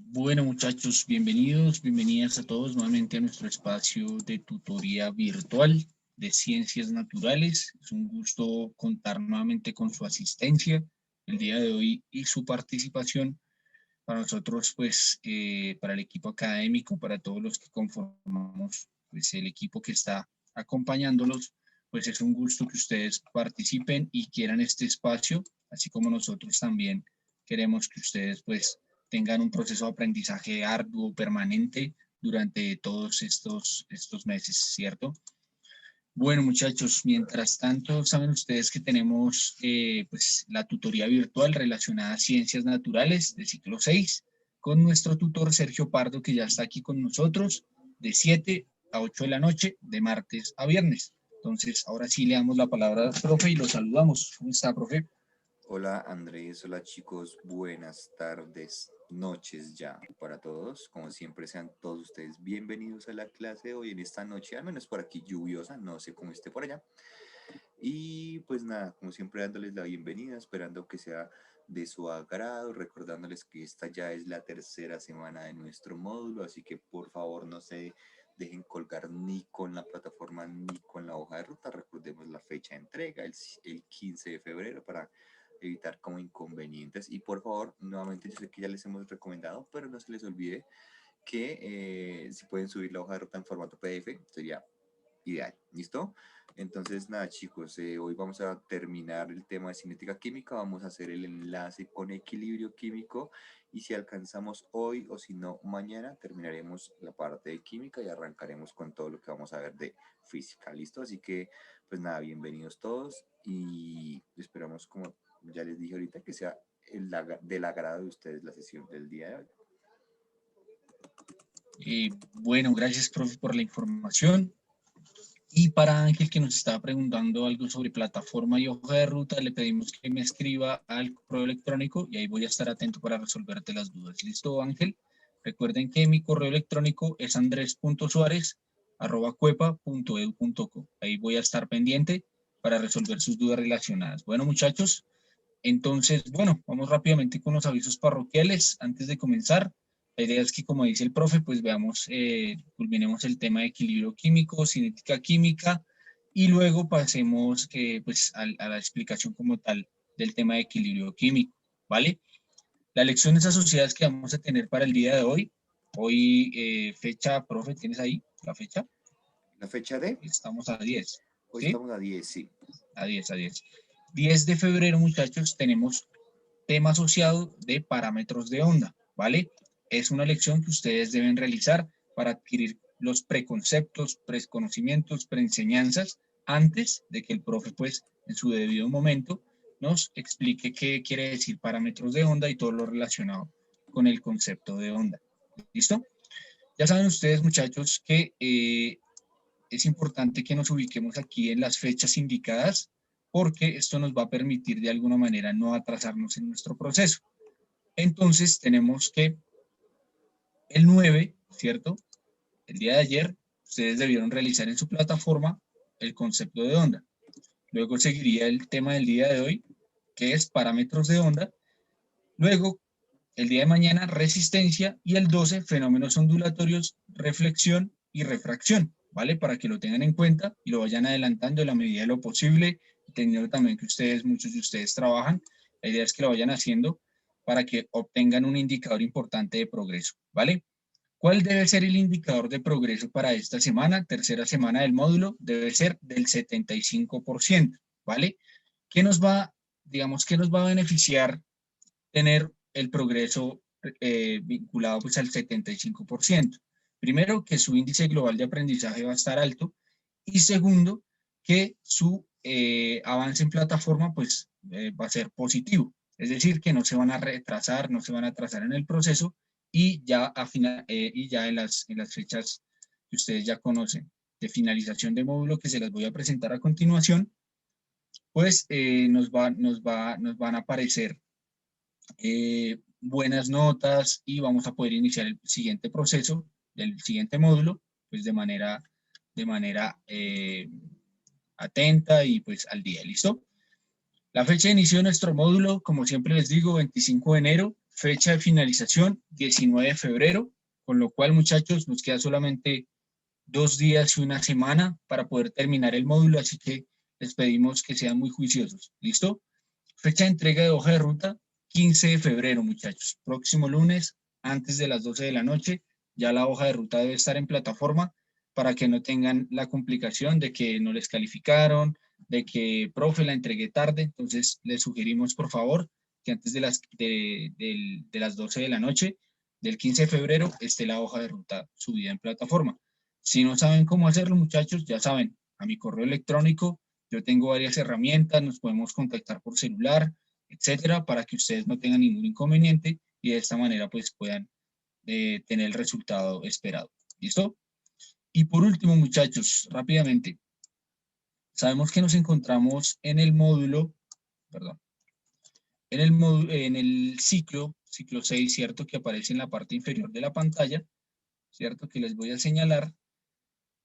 Bueno, muchachos, bienvenidas a todos nuevamente a nuestro espacio de tutoría virtual de ciencias naturales. Es un gusto contar nuevamente con su asistencia el día de hoy y su participación. Para nosotros, pues, para el equipo académico, para todos los que conformamos pues, el equipo que está acompañándolos, pues es un gusto que ustedes participen y quieran este espacio, así como nosotros también queremos que ustedes pues tengan un proceso de aprendizaje arduo, permanente, durante todos estos meses, ¿cierto? Bueno, muchachos, mientras tanto, saben ustedes que tenemos pues, la tutoría virtual relacionada a ciencias naturales de ciclo 6 con nuestro tutor Sergio Pardo, que ya está aquí con nosotros de 7 a 8 de la noche, de martes a viernes. Entonces, ahora sí le damos la palabra al profe y lo saludamos. ¿Cómo está, profe? Hola Andrés, hola chicos, buenas tardes, noches ya para todos. Como siempre sean todos ustedes bienvenidos a la clase de hoy en esta noche, al menos por aquí lluviosa, no sé cómo esté por allá. Y pues nada, como siempre dándoles la bienvenida, esperando que sea de su agrado, recordándoles que esta ya es la tercera semana de nuestro módulo, así que por favor no se dejen colgar ni con la plataforma ni con la hoja de ruta. Recordemos la fecha de entrega, el 15 de febrero, para evitar como inconvenientes. Y por favor, nuevamente, yo sé que ya les hemos recomendado, pero no se les olvide que si pueden subir la hoja de ruta en formato PDF, sería ideal. ¿Listo? Entonces, nada, chicos, hoy vamos a terminar el tema de cinética química, vamos a hacer el enlace con equilibrio químico y si alcanzamos hoy o si no mañana, terminaremos la parte de química y arrancaremos con todo lo que vamos a ver de física. ¿Listo? Así que, pues nada, bienvenidos todos y esperamos, como ya les dije ahorita, que sea del agrado de ustedes la sesión del día de hoy. Bueno, gracias, profe, por la información. Y para Ángel, que nos estaba preguntando algo sobre plataforma y hoja de ruta, le pedimos que me escriba al correo electrónico y ahí voy a estar atento para resolverte las dudas. ¿Listo, Ángel? Recuerden que mi correo electrónico es andres.suarez@cuepa.edu.co. Ahí voy a estar pendiente para resolver sus dudas relacionadas. Bueno, muchachos, entonces, bueno, vamos rápidamente con los avisos parroquiales antes de comenzar. La idea es que, como dice el profe, pues veamos, culminemos el tema de equilibrio químico, cinética química, y luego pasemos pues, a la explicación como tal del tema de equilibrio químico, ¿vale? Las lecciones asociadas que vamos a tener para el día de hoy fecha, profe, ¿tienes ahí la fecha? La fecha de, Estamos a 10, hoy ¿sí? estamos a 10, sí. A 10. 10 de febrero, muchachos, tenemos tema asociado de parámetros de onda, ¿vale? Es una lección que ustedes deben realizar para adquirir los preconceptos, preconocimientos, preenseñanzas antes de que el profe, pues, en su debido momento, nos explique qué quiere decir parámetros de onda y todo lo relacionado con el concepto de onda. ¿Listo? Ya saben ustedes, muchachos, que es importante que nos ubiquemos aquí en las fechas indicadas porque esto nos va a permitir de alguna manera no atrasarnos en nuestro proceso. Entonces tenemos que el 9, ¿cierto? El día de ayer, ustedes debieron realizar en su plataforma el concepto de onda. Luego seguiría el tema del día de hoy, que es parámetros de onda. Luego, el día de mañana, resistencia. Y el 12, fenómenos ondulatorios, reflexión y refracción, ¿vale? Para que lo tengan en cuenta y lo vayan adelantando en la medida de lo posible, teniendo también que ustedes, muchos de ustedes trabajan. La idea es que lo vayan haciendo para que obtengan un indicador importante de progreso, ¿vale? ¿Cuál debe ser el indicador de progreso para esta semana, tercera semana del módulo? Debe ser del 75%, ¿vale? ¿Qué nos va, digamos, qué nos va a beneficiar tener el progreso vinculado pues al 75%? Primero, que su índice global de aprendizaje va a estar alto y segundo, que su avance en plataforma pues va a ser positivo. Es decir, que no se van a retrasar, no se van a atrasar en el proceso y ya, y ya en las fechas que ustedes ya conocen de finalización de módulo que se las voy a presentar a continuación, pues nos van a aparecer buenas notas y vamos a poder iniciar el siguiente proceso del siguiente módulo, pues de manera atenta y pues al día, ¿listo? La fecha de inicio de nuestro módulo, como siempre les digo, 25 de enero, Fecha de finalización, 19 de febrero, con lo cual, muchachos, nos queda solamente 2 días y una semana para poder terminar el módulo, así que les pedimos que sean muy juiciosos. ¿Listo? Fecha de entrega de hoja de ruta, 15 de febrero, muchachos. Próximo lunes, antes de las 12 de la noche, ya la hoja de ruta debe estar en plataforma para que no tengan la complicación de que no les calificaron, de que, profe, la entregué tarde. Entonces, les sugerimos, por favor, que antes de las 12 de la noche del 15 de febrero esté la hoja de ruta subida en plataforma. Si no saben cómo hacerlo, muchachos, ya saben, a mi correo electrónico yo tengo varias herramientas, nos podemos contactar por celular, etcétera, para que ustedes no tengan ningún inconveniente y de esta manera pues puedan tener el resultado esperado. ¿Listo? Y por último, muchachos, rápidamente, sabemos que nos encontramos en el módulo, perdón, en el ciclo 6, ¿cierto? Que aparece en la parte inferior de la pantalla, ¿cierto? Que les voy a señalar.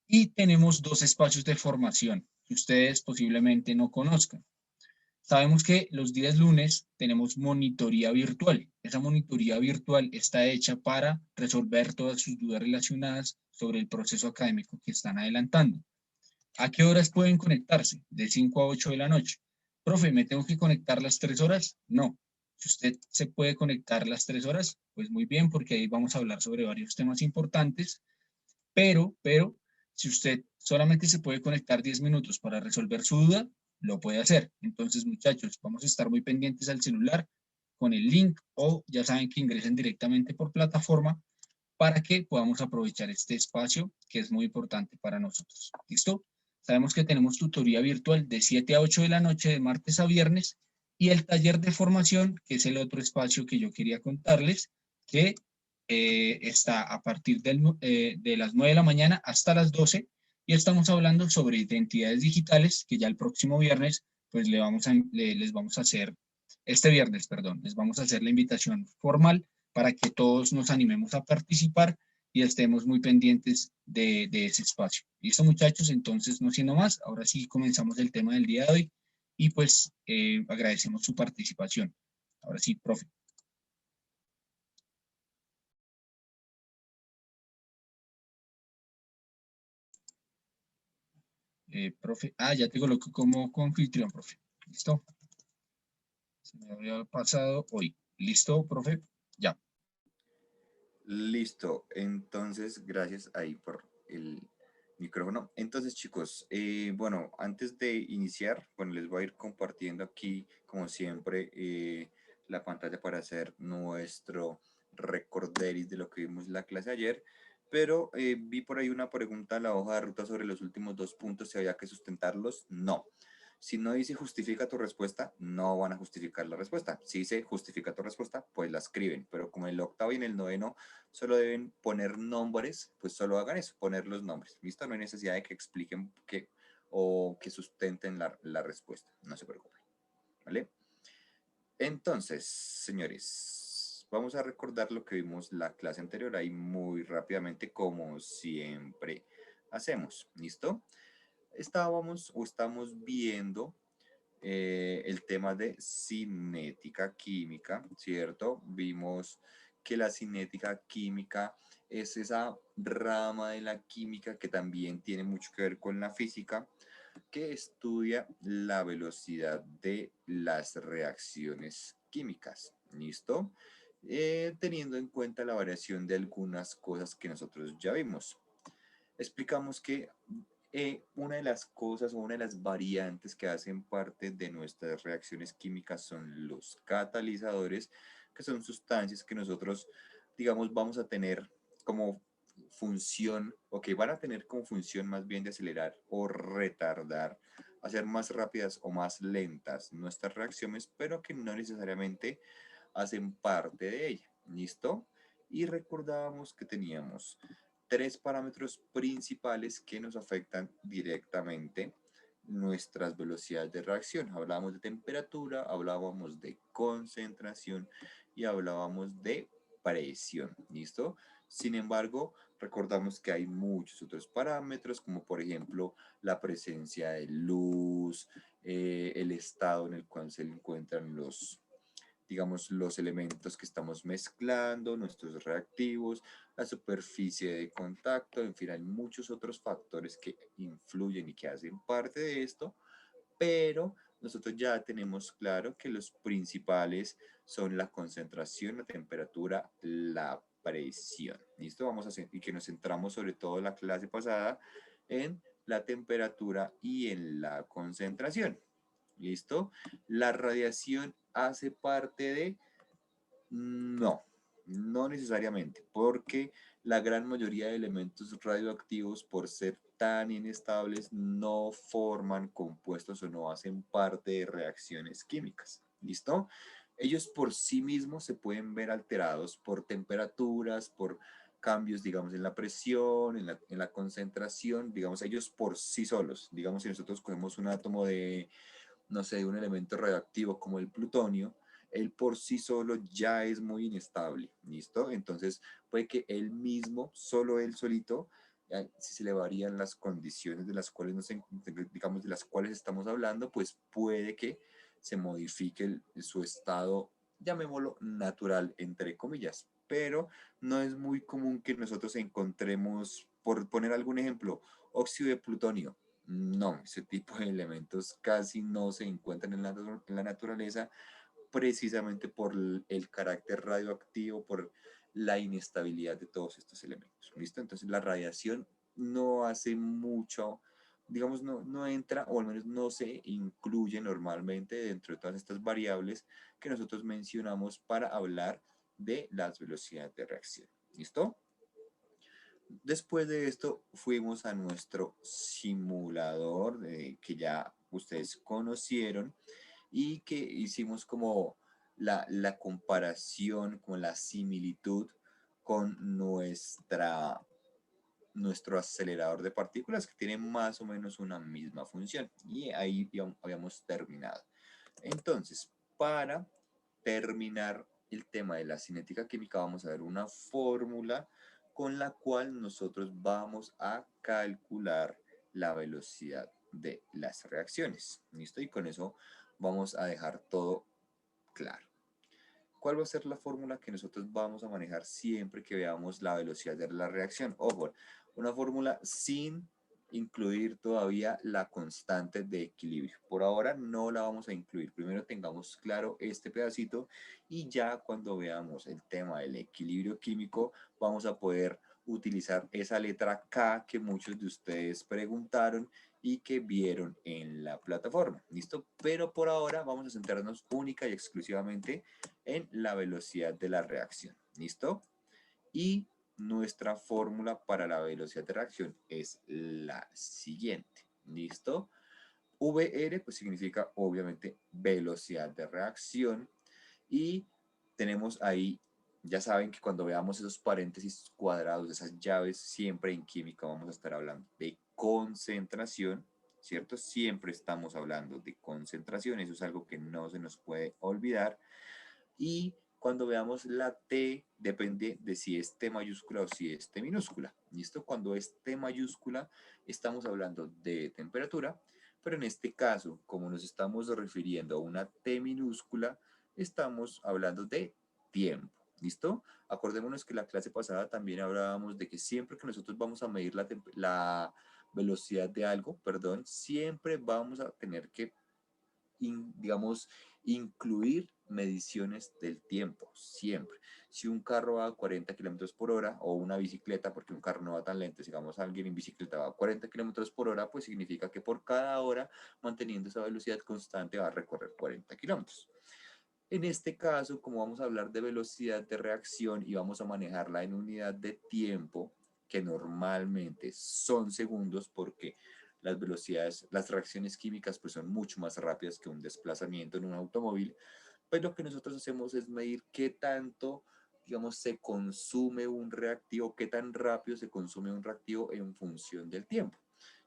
Y tenemos dos espacios de formación que ustedes posiblemente no conozcan. Sabemos que los días lunes tenemos monitoría virtual. Esa monitoría virtual está hecha para resolver todas sus dudas relacionadas sobre el proceso académico que están adelantando. ¿A qué horas pueden conectarse? De 5 a 8 de la noche. Profe, ¿me tengo que conectar las 3 horas? No. Si usted se puede conectar las 3 horas, pues muy bien, porque ahí vamos a hablar sobre varios temas importantes, pero, si usted solamente se puede conectar 10 minutos para resolver su duda, lo puede hacer. Entonces, muchachos, vamos a estar muy pendientes al celular con el link o ya saben que ingresen directamente por plataforma para que podamos aprovechar este espacio que es muy importante para nosotros. ¿Listo? Sabemos que tenemos tutoría virtual de 7 a 8 de la noche, de martes a viernes, y el taller de formación, que es el otro espacio que yo quería contarles, que está a partir de las 9 de la mañana hasta las 12, y estamos hablando sobre identidades digitales, que ya el próximo viernes, pues les vamos a hacer, este viernes, perdón, les vamos a hacer la invitación formal para que todos nos animemos a participar y estemos muy pendientes de ese espacio. ¿Listo, muchachos? Entonces, no siendo más, ahora sí comenzamos el tema del día de hoy y pues agradecemos su participación. Ahora sí, profe. Profe, ya te coloco como anfitrión, profe. ¿Listo? Se me había pasado hoy. ¿Listo, profe? Ya. Listo, entonces gracias ahí por el micrófono. Entonces chicos, bueno, antes de iniciar, bueno, les voy a ir compartiendo aquí, como siempre, la pantalla para hacer nuestro recorderis de lo que vimos en la clase ayer, pero vi por ahí una pregunta en la hoja de ruta sobre los últimos 2 puntos, si había que sustentarlos. No. Si no dice justifica tu respuesta, no van a justificar la respuesta. Si dice justifica tu respuesta, pues la escriben. Pero como en el octavo y en el noveno solo deben poner nombres, pues solo hagan eso, poner los nombres. ¿Listo? No hay necesidad de que expliquen o que sustenten la respuesta. No se preocupen. ¿Vale? Entonces, señores, vamos a recordar lo que vimos la clase anterior ahí muy rápidamente, como siempre hacemos. ¿Listo? Estábamos o estamos viendo el tema de cinética química, ¿cierto? Vimos que la cinética química es esa rama de la química que también tiene mucho que ver con la física, que estudia la velocidad de las reacciones químicas. ¿Listo? Teniendo en cuenta la variación de algunas cosas que nosotros ya vimos. Explicamos que una de las cosas o una de las variantes que hacen parte de nuestras reacciones químicas son los catalizadores, que son sustancias que nosotros, digamos, vamos a tener como función, o que van a tener como función más bien de acelerar o retardar, hacer más rápidas o más lentas nuestras reacciones, pero que no necesariamente hacen parte de ella. ¿Listo? Y recordábamos que teníamos 3 parámetros principales que nos afectan directamente nuestras velocidades de reacción. Hablábamos de temperatura, hablábamos de concentración y hablábamos de presión. ¿Listo? Sin embargo, recordamos que hay muchos otros parámetros, como por ejemplo la presencia de luz, el estado en el cual se encuentran digamos, los elementos que estamos mezclando, nuestros reactivos, la superficie de contacto, en fin, hay muchos otros factores que influyen y que hacen parte de esto, pero nosotros ya tenemos claro que los principales son la concentración, la temperatura, la presión. ¿Listo? Vamos a hacer, y que nos centramos sobre todo en la clase pasada en la temperatura y en la concentración. ¿Listo? La radiación hace parte de... No, no necesariamente, porque la gran mayoría de elementos radioactivos, por ser tan inestables, no forman compuestos o no hacen parte de reacciones químicas. ¿Listo? Ellos por sí mismos se pueden ver alterados por temperaturas, por cambios, digamos, en la presión, en la concentración, digamos, ellos por sí solos. Digamos, si nosotros cogemos un átomo de, no sé, de un elemento radioactivo como el plutonio, él por sí solo ya es muy inestable, ¿listo? Entonces puede que él mismo, solo él solito, si se le varían las condiciones de las cuales digamos, de las cuales estamos hablando, pues puede que se modifique su estado, llamémoslo natural, entre comillas. Pero no es muy común que nosotros encontremos, por poner algún ejemplo, óxido de plutonio. No, ese tipo de elementos casi no se encuentran en la naturaleza precisamente por el carácter radioactivo, por la inestabilidad de todos estos elementos. ¿Listo? Entonces la radiación no hace mucho, digamos, no entra o al menos no se incluye normalmente dentro de todas estas variables que nosotros mencionamos para hablar de las velocidades de reacción. ¿Listo? Después de esto fuimos a nuestro simulador que ya ustedes conocieron y que hicimos como la comparación, con la similitud con nuestro acelerador de partículas que tiene más o menos una misma función. Y ahí habíamos terminado. Entonces, para terminar el tema de la cinética química, vamos a ver una fórmula con la cual nosotros vamos a calcular la velocidad de las reacciones. ¿Listo? Y con eso vamos a dejar todo claro. ¿Cuál va a ser la fórmula que nosotros vamos a manejar siempre que veamos la velocidad de la reacción? Ojo, una fórmula sin incluir todavía la constante de equilibrio. Por ahora no la vamos a incluir. Primero tengamos claro este pedacito y ya cuando veamos el tema del equilibrio químico vamos a poder utilizar esa letra K que muchos de ustedes preguntaron y que vieron en la plataforma. ¿Listo? Pero por ahora vamos a centrarnos única y exclusivamente en la velocidad de la reacción. ¿Listo? Y nuestra fórmula para la velocidad de reacción es la siguiente. ¿Listo? VR pues significa obviamente velocidad de reacción y tenemos ahí, ya saben que cuando veamos esos paréntesis cuadrados, esas llaves, siempre en química vamos a estar hablando de concentración, ¿cierto? Siempre estamos hablando de concentración, eso es algo que no se nos puede olvidar. Y cuando veamos la T, depende de si es T mayúscula o si es T minúscula. ¿Listo? Cuando es T mayúscula, estamos hablando de temperatura, pero en este caso, como nos estamos refiriendo a una T minúscula, estamos hablando de tiempo. ¿Listo? Acordémonos que la clase pasada también hablábamos de que siempre que nosotros vamos a medir la velocidad de algo, perdón, siempre vamos a tener que digamos, incluir mediciones del tiempo, siempre. Si un carro va a 40 kilómetros por hora o una bicicleta, porque un carro no va tan lento, digamos alguien en bicicleta va a 40 kilómetros por hora, pues significa que por cada hora, manteniendo esa velocidad constante, va a recorrer 40 kilómetros. En este caso, como vamos a hablar de velocidad de reacción y vamos a manejarla en unidad de tiempo, que normalmente son segundos porque las velocidades, las reacciones químicas pues son mucho más rápidas que un desplazamiento en un automóvil, pues lo que nosotros hacemos es medir qué tanto, digamos, se consume un reactivo, qué tan rápido se consume un reactivo en función del tiempo.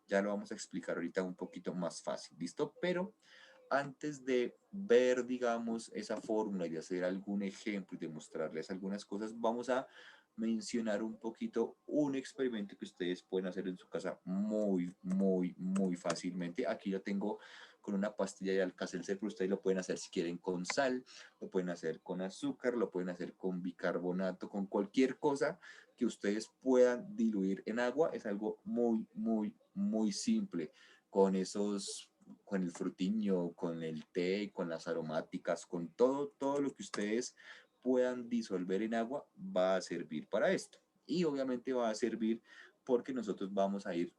Ya lo vamos a explicar ahorita un poquito más fácil, ¿listo? Pero antes de ver, digamos, esa fórmula y de hacer algún ejemplo y de mostrarles algunas cosas, vamos a mencionar un poquito un experimento que ustedes pueden hacer en su casa muy fácilmente. Aquí lo tengo con una pastilla de Alka-Seltzer, pero ustedes lo pueden hacer si quieren con sal, lo pueden hacer con azúcar, lo pueden hacer con bicarbonato, con cualquier cosa que ustedes puedan diluir en agua. Es algo muy, muy, muy simple. Con esos, con el frutiño, con el té, con las aromáticas, con todo lo que ustedes puedan disolver en agua, va a servir para esto. Y obviamente va a servir porque nosotros vamos a ir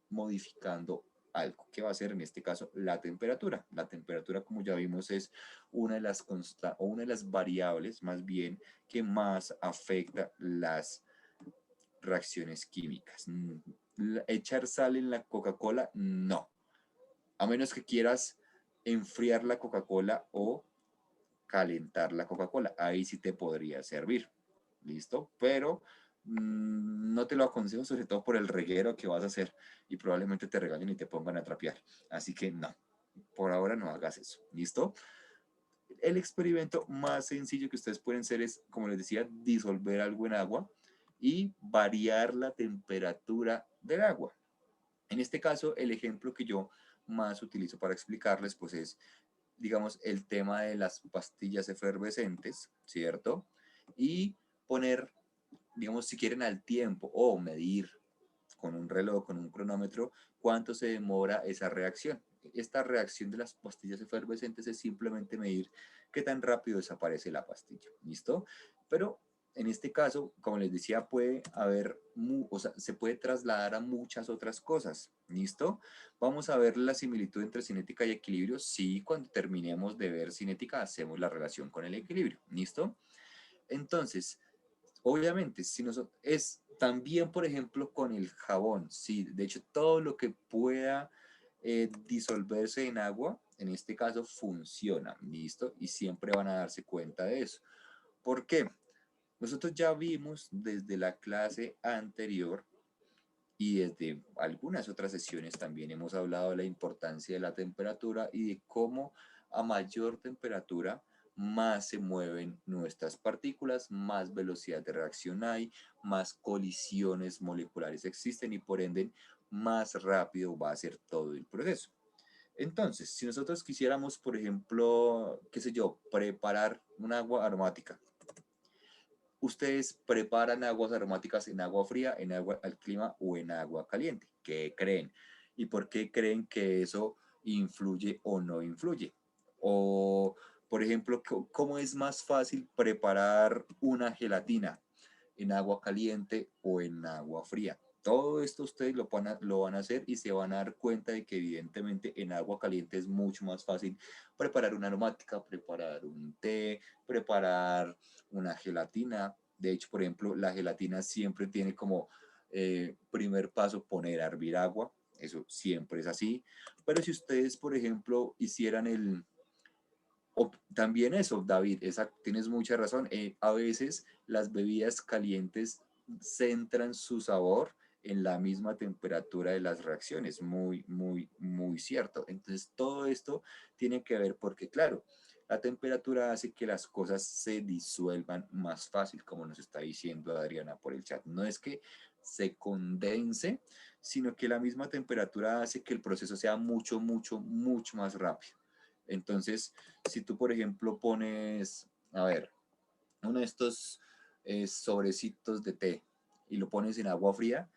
modificando algo que va a ser en este caso la temperatura. La temperatura, como ya vimos, es una de las o una de las variables más bien que más afecta las reacciones químicas. Echar sal en la Coca-Cola, no. A menos que quieras enfriar la Coca-Cola o calentar la Coca-Cola. Ahí sí te podría servir. ¿Listo? Pero no te lo aconsejo, sobre todo por el reguero que vas a hacer y probablemente te regañen y te pongan a trapear. Así que no, por ahora no hagas eso. ¿Listo? El experimento más sencillo que ustedes pueden hacer es, como les decía, disolver algo en agua y variar la temperatura del agua. En este caso, el ejemplo que yo más utilizo para explicarles, pues es, digamos, el tema de las pastillas efervescentes, ¿cierto? Y poner, digamos, si quieren al tiempo o medir con un reloj, con un cronómetro, cuánto se demora esa reacción. Esta reacción de las pastillas efervescentes es simplemente medir qué tan rápido desaparece la pastilla. ¿Listo? Pero en este caso, como les decía, puede haber, o sea, se puede trasladar a muchas otras cosas. ¿Listo? Vamos a ver la similitud entre cinética y equilibrio. Sí, cuando terminemos de ver cinética, hacemos la relación con el equilibrio. ¿Listo? Entonces, obviamente, si nosotros, es también, por ejemplo, con el jabón, sí, de hecho, todo lo que pueda disolverse en agua, en este caso, funciona, ¿listo? Y siempre van a darse cuenta de eso. ¿Por qué? Nosotros ya vimos desde la clase anterior y desde algunas otras sesiones también hemos hablado de la importancia de la temperatura y de cómo a mayor temperatura más se mueven nuestras partículas, más velocidad de reacción hay, más colisiones moleculares existen y por ende más rápido va a ser todo el proceso. Entonces, si nosotros quisiéramos, por ejemplo, qué sé yo, preparar un agua aromática, ustedes preparan aguas aromáticas en agua fría, en agua al clima o en agua caliente. ¿Qué creen? ¿Y por qué creen que eso influye o no influye? O, por ejemplo, ¿cómo es más fácil preparar una gelatina? ¿En agua caliente o en agua fría? Todo esto ustedes lo van a hacer y se van a dar cuenta de que evidentemente en agua caliente es mucho más fácil preparar una aromática, preparar un té, preparar una gelatina. De hecho, por ejemplo, la gelatina siempre tiene como primer paso poner a hervir agua. Eso siempre es así. Pero si ustedes, por ejemplo, hicieran o también eso, David, tienes mucha razón. A veces las bebidas calientes centran su sabor en la misma temperatura de las reacciones. Muy, muy, muy cierto. Entonces, todo esto tiene que ver porque, claro, la temperatura hace que las cosas se disuelvan más fácil, como nos está diciendo Adriana por el chat. No es que se condense, sino que la misma temperatura hace que el proceso sea mucho, mucho, mucho más rápido. Entonces, si tú, por ejemplo, pones, a ver, uno de estos sobrecitos de té y lo pones en agua fría,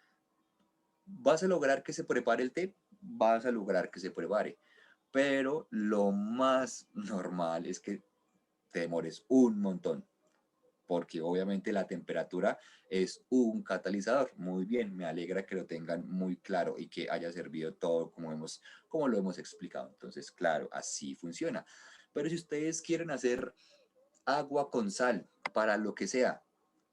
vas a lograr que se prepare el té, vas a lograr que se prepare. Pero lo más normal es que te demores un montón, porque obviamente la temperatura es un catalizador. Muy bien, me alegra que lo tengan muy claro y que haya servido todo como lo hemos explicado. Entonces, claro, así funciona. Pero si ustedes quieren hacer agua con sal para lo que sea,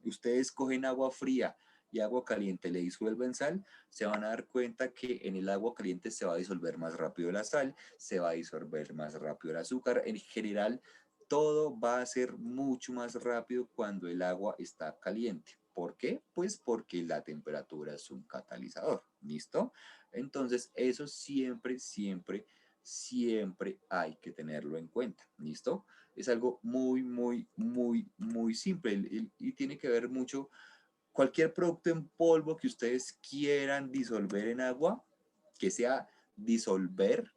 ustedes cogen agua fría y agua caliente, le disuelven sal, se van a dar cuenta que en el agua caliente se va a disolver más rápido la sal, se va a disolver más rápido el azúcar. En general, todo va a ser mucho más rápido cuando el agua está caliente. ¿Por qué? Pues porque la temperatura es un catalizador. ¿Listo? Entonces, eso siempre, siempre, siempre hay que tenerlo en cuenta. ¿Listo? Es algo muy, muy, muy, muy simple y tiene que ver mucho. Cualquier producto en polvo que ustedes quieran disolver en agua, que sea disolver,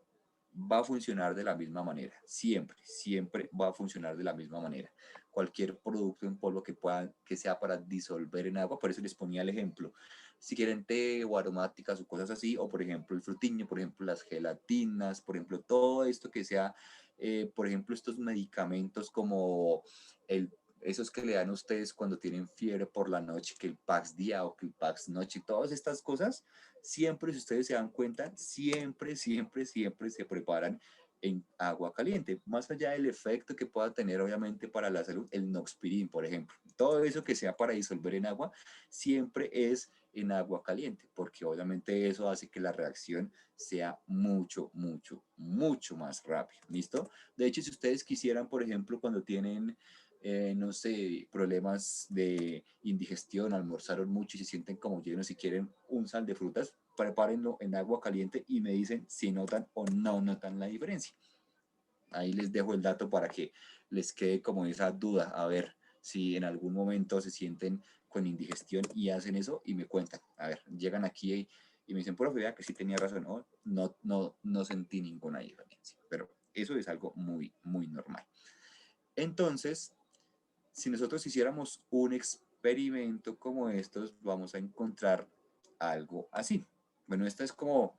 va a funcionar de la misma manera, siempre, siempre va a funcionar de la misma manera. Cualquier producto en polvo que sea para disolver en agua, por eso les ponía el ejemplo. Si quieren té o aromáticas o cosas así, o por ejemplo el frutiño, por ejemplo las gelatinas, por ejemplo todo esto que sea, por ejemplo estos medicamentos como esos que le dan a ustedes cuando tienen fiebre por la noche, que el Pax día o que el Pax noche, todas estas cosas, siempre, si ustedes se dan cuenta, siempre, siempre, siempre se preparan en agua caliente, más allá del efecto que pueda tener obviamente para la salud, el Noxpirin, por ejemplo. Todo eso que sea para disolver en agua, siempre es en agua caliente, porque obviamente eso hace que la reacción sea mucho, mucho, mucho más rápido. ¿Listo? De hecho, si ustedes quisieran, por ejemplo, cuando tienen no sé, problemas de indigestión, almorzaron mucho y se sienten como llenos y quieren un sal de frutas, prepárenlo en agua caliente y me dicen si notan o no notan la diferencia. Ahí les dejo el dato para que les quede como esa duda, a ver si en algún momento se sienten con indigestión y hacen eso y me cuentan. A ver, llegan aquí y me dicen, profe, vea que sí tenía razón, no sentí ninguna diferencia, pero eso es algo muy, muy normal. Entonces, si nosotros hiciéramos un experimento como estos, vamos a encontrar algo así. Bueno, esta es como,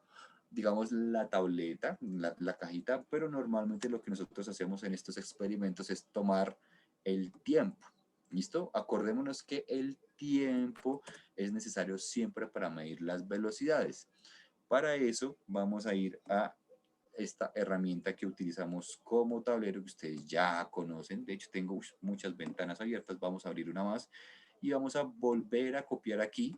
digamos, la tableta, la cajita, pero normalmente lo que nosotros hacemos en estos experimentos es tomar el tiempo. ¿Listo? Acordémonos que el tiempo es necesario siempre para medir las velocidades. Para eso vamos a ir a esta herramienta que utilizamos como tablero que ustedes ya conocen. De hecho, tengo muchas ventanas abiertas. Vamos a abrir una más y vamos a volver a copiar aquí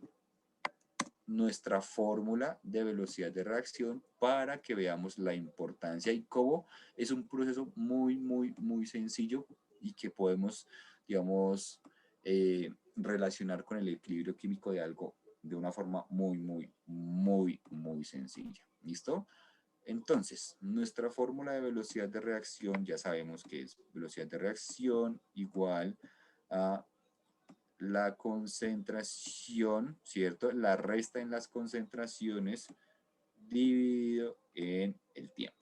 nuestra fórmula de velocidad de reacción para que veamos la importancia y cómo es un proceso muy, muy, muy sencillo y que podemos, digamos, relacionar con el equilibrio químico de algo de una forma muy, muy, muy, muy sencilla. ¿Listo? Entonces, nuestra fórmula de velocidad de reacción ya sabemos que es velocidad de reacción igual a la concentración, ¿cierto? La resta en las concentraciones dividido en el tiempo.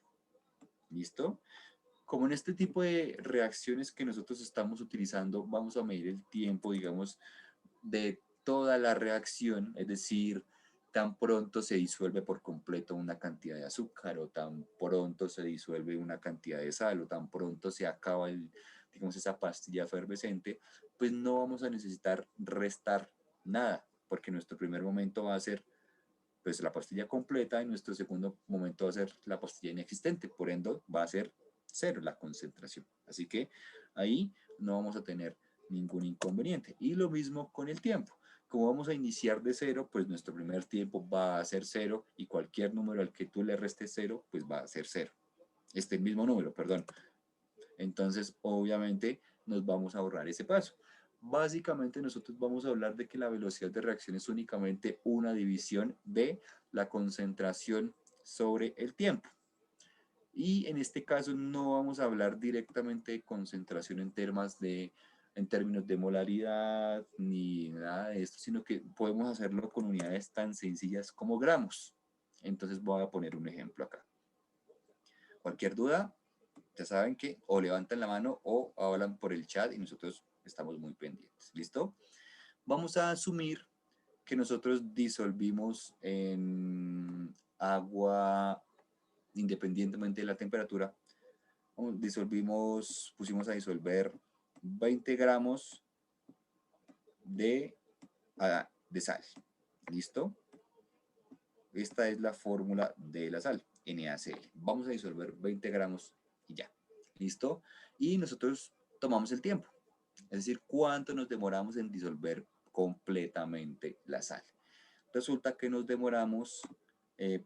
¿Listo? Como en este tipo de reacciones que nosotros estamos utilizando, vamos a medir el tiempo, digamos, de toda la reacción, es decir, tan pronto se disuelve por completo una cantidad de azúcar o tan pronto se disuelve una cantidad de sal o tan pronto se acaba digamos, esa pastilla efervescente, pues no vamos a necesitar restar nada, porque nuestro primer momento va a ser pues la pastilla completa y nuestro segundo momento va a ser la pastilla inexistente, por ende va a ser cero la concentración. Así que ahí no vamos a tener ningún inconveniente. Y lo mismo con el tiempo. Como vamos a iniciar de cero, pues nuestro primer tiempo va a ser cero y cualquier número al que tú le restes cero, pues va a ser cero. Este mismo número, perdón. Entonces, obviamente, nos vamos a ahorrar ese paso. Básicamente, nosotros vamos a hablar de que la velocidad de reacción es únicamente una división de la concentración sobre el tiempo. Y en este caso no vamos a hablar directamente de concentración en términos de molaridad ni nada de esto, sino que podemos hacerlo con unidades tan sencillas como gramos. Entonces voy a poner un ejemplo acá. Cualquier duda, ya saben que o levantan la mano o hablan por el chat y nosotros estamos muy pendientes. ¿Listo? Vamos a asumir que nosotros disolvimos en agua independientemente de la temperatura. Pusimos a disolver 20 gramos de, de sal. ¿Listo? Esta es la fórmula de la sal, NaCl. Vamos a disolver 20 gramos y ya. ¿Listo? Y nosotros tomamos el tiempo. Es decir, cuánto nos demoramos en disolver completamente la sal. Resulta que nos demoramos,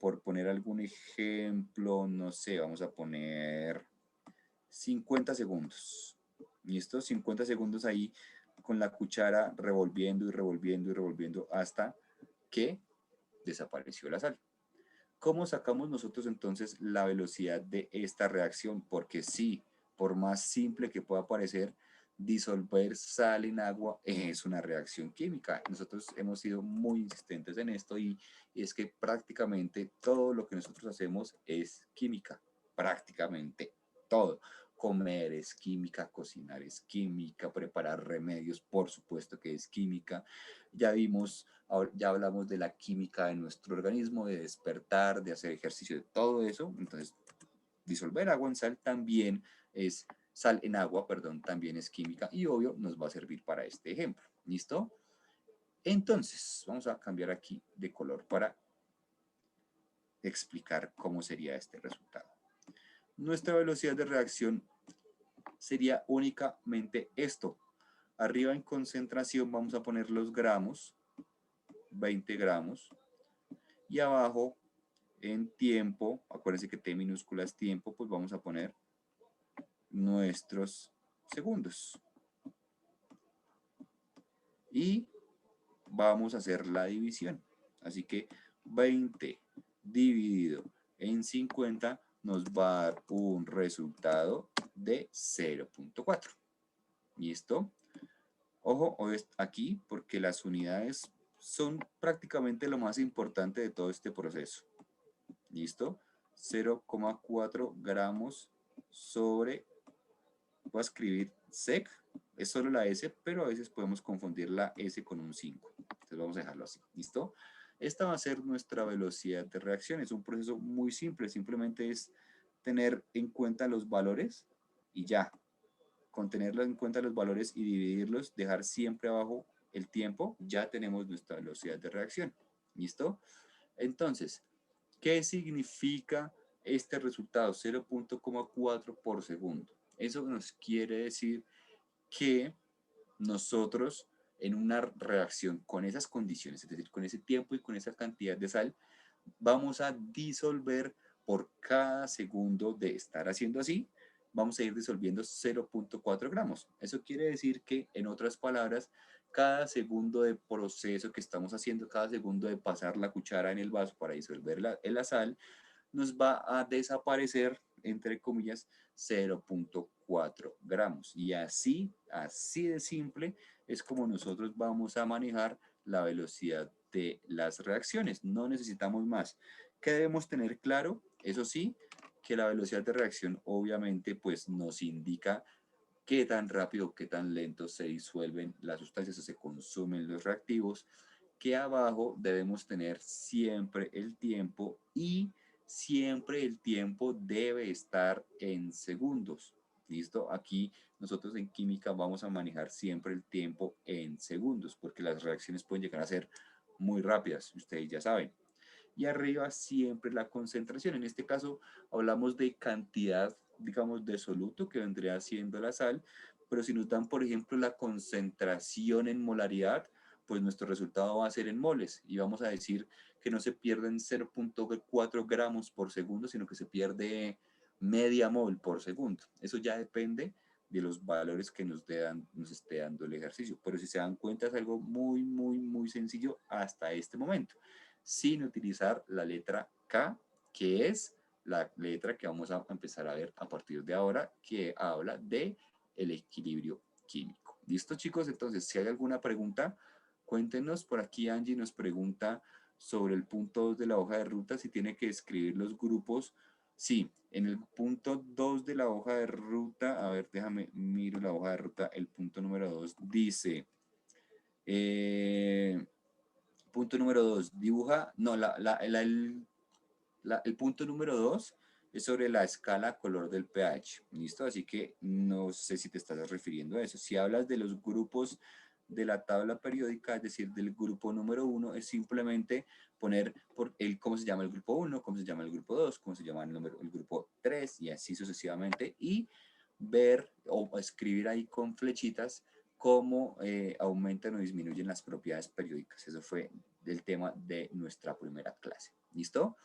por poner algún ejemplo, no sé, vamos a poner 50 segundos. ¿Listo? 50 segundos ahí con la cuchara revolviendo y revolviendo y revolviendo hasta que desapareció la sal. ¿Cómo sacamos nosotros entonces la velocidad de esta reacción? Porque sí, por más simple que pueda parecer, disolver sal en agua es una reacción química. Nosotros hemos sido muy insistentes en esto y es que prácticamente todo lo que nosotros hacemos es química. prácticamente todo. Comer es química, cocinar es química, preparar remedios, por supuesto que es química. Ya vimos, ya hablamos de la química de nuestro organismo, de despertar, de hacer ejercicio, de todo eso. Entonces, disolver agua en sal también es, sal en agua, perdón, también es química y obvio nos va a servir para este ejemplo. ¿Listo? Entonces, vamos a cambiar aquí de color para explicar cómo sería este resultado. Nuestra velocidad de reacción sería únicamente esto. Arriba en concentración vamos a poner los gramos, 20 gramos, y abajo en tiempo, acuérdense que T minúscula es tiempo, pues vamos a poner nuestros segundos. Y vamos a hacer la división. Así que 20 dividido en 50 nos va a dar un resultado de 0.4. ¿Listo? Ojo aquí porque las unidades son prácticamente lo más importante de todo este proceso. ¿Listo? 0,4 gramos sobre, voy a escribir sec, es solo la S, pero a veces podemos confundir la S con un 5. Entonces vamos a dejarlo así. ¿Listo? Esta va a ser nuestra velocidad de reacción. Es un proceso muy simple, simplemente es tener en cuenta los valores y ya. Con tenerlos en cuenta los valores y dividirlos, dejar siempre abajo el tiempo, ya tenemos nuestra velocidad de reacción. ¿Listo? Entonces, ¿qué significa este resultado? 0.4 por segundo. Eso nos quiere decir que nosotros en una reacción con esas condiciones, es decir, con ese tiempo y con esa cantidad de sal, vamos a disolver por cada segundo de estar haciendo así, vamos a ir disolviendo 0.4 gramos. Eso quiere decir que, en otras palabras, cada segundo de proceso que estamos haciendo, cada segundo de pasar la cuchara en el vaso para disolver la sal, nos va a desaparecer, entre comillas, 0.4 gramos. Y así de simple, es como nosotros vamos a manejar la velocidad de las reacciones. No necesitamos más. ¿Qué debemos tener claro? Eso sí, que la velocidad de reacción obviamente pues nos indica qué tan rápido, qué tan lento se disuelven las sustancias o se consumen los reactivos, que abajo debemos tener siempre el tiempo y siempre el tiempo debe estar en segundos. ¿Listo? Aquí nosotros en química vamos a manejar siempre el tiempo en segundos porque las reacciones pueden llegar a ser muy rápidas, ustedes ya saben. Y arriba siempre la concentración. En este caso hablamos de cantidad, digamos, de soluto que vendría siendo la sal, pero si nos dan, por ejemplo, la concentración en molaridad, pues nuestro resultado va a ser en moles y vamos a decir que no se pierden 0.4 gramos por segundo, sino que se pierde media mol por segundo. Eso ya depende de los valores que nos esté dando el ejercicio. Pero si se dan cuenta es algo muy, muy, muy sencillo hasta este momento, sin utilizar la letra K, que es la letra que vamos a empezar a ver a partir de ahora, que habla de el equilibrio químico. ¿Listo, chicos? Entonces, si hay alguna pregunta, cuéntenos. Por aquí Angie nos pregunta sobre el punto 2 de la hoja de ruta, si tiene que escribir los grupos. Sí, en el punto 2 de la hoja de ruta, a ver, déjame, miro la hoja de ruta, el punto número 2 dice, punto número 2, dibuja, no, el punto número 2 es sobre la escala color del pH, ¿listo? Así que no sé si te estás refiriendo a eso. Si hablas de los grupos de la tabla periódica, es decir, del grupo número 1, es simplemente poner cómo se llama el grupo 1, cómo se llama el grupo 2, cómo se llama el grupo 3 y así sucesivamente, y ver o escribir ahí con flechitas cómo aumentan o disminuyen las propiedades periódicas. Eso fue el tema de nuestra primera clase. ¿Listo?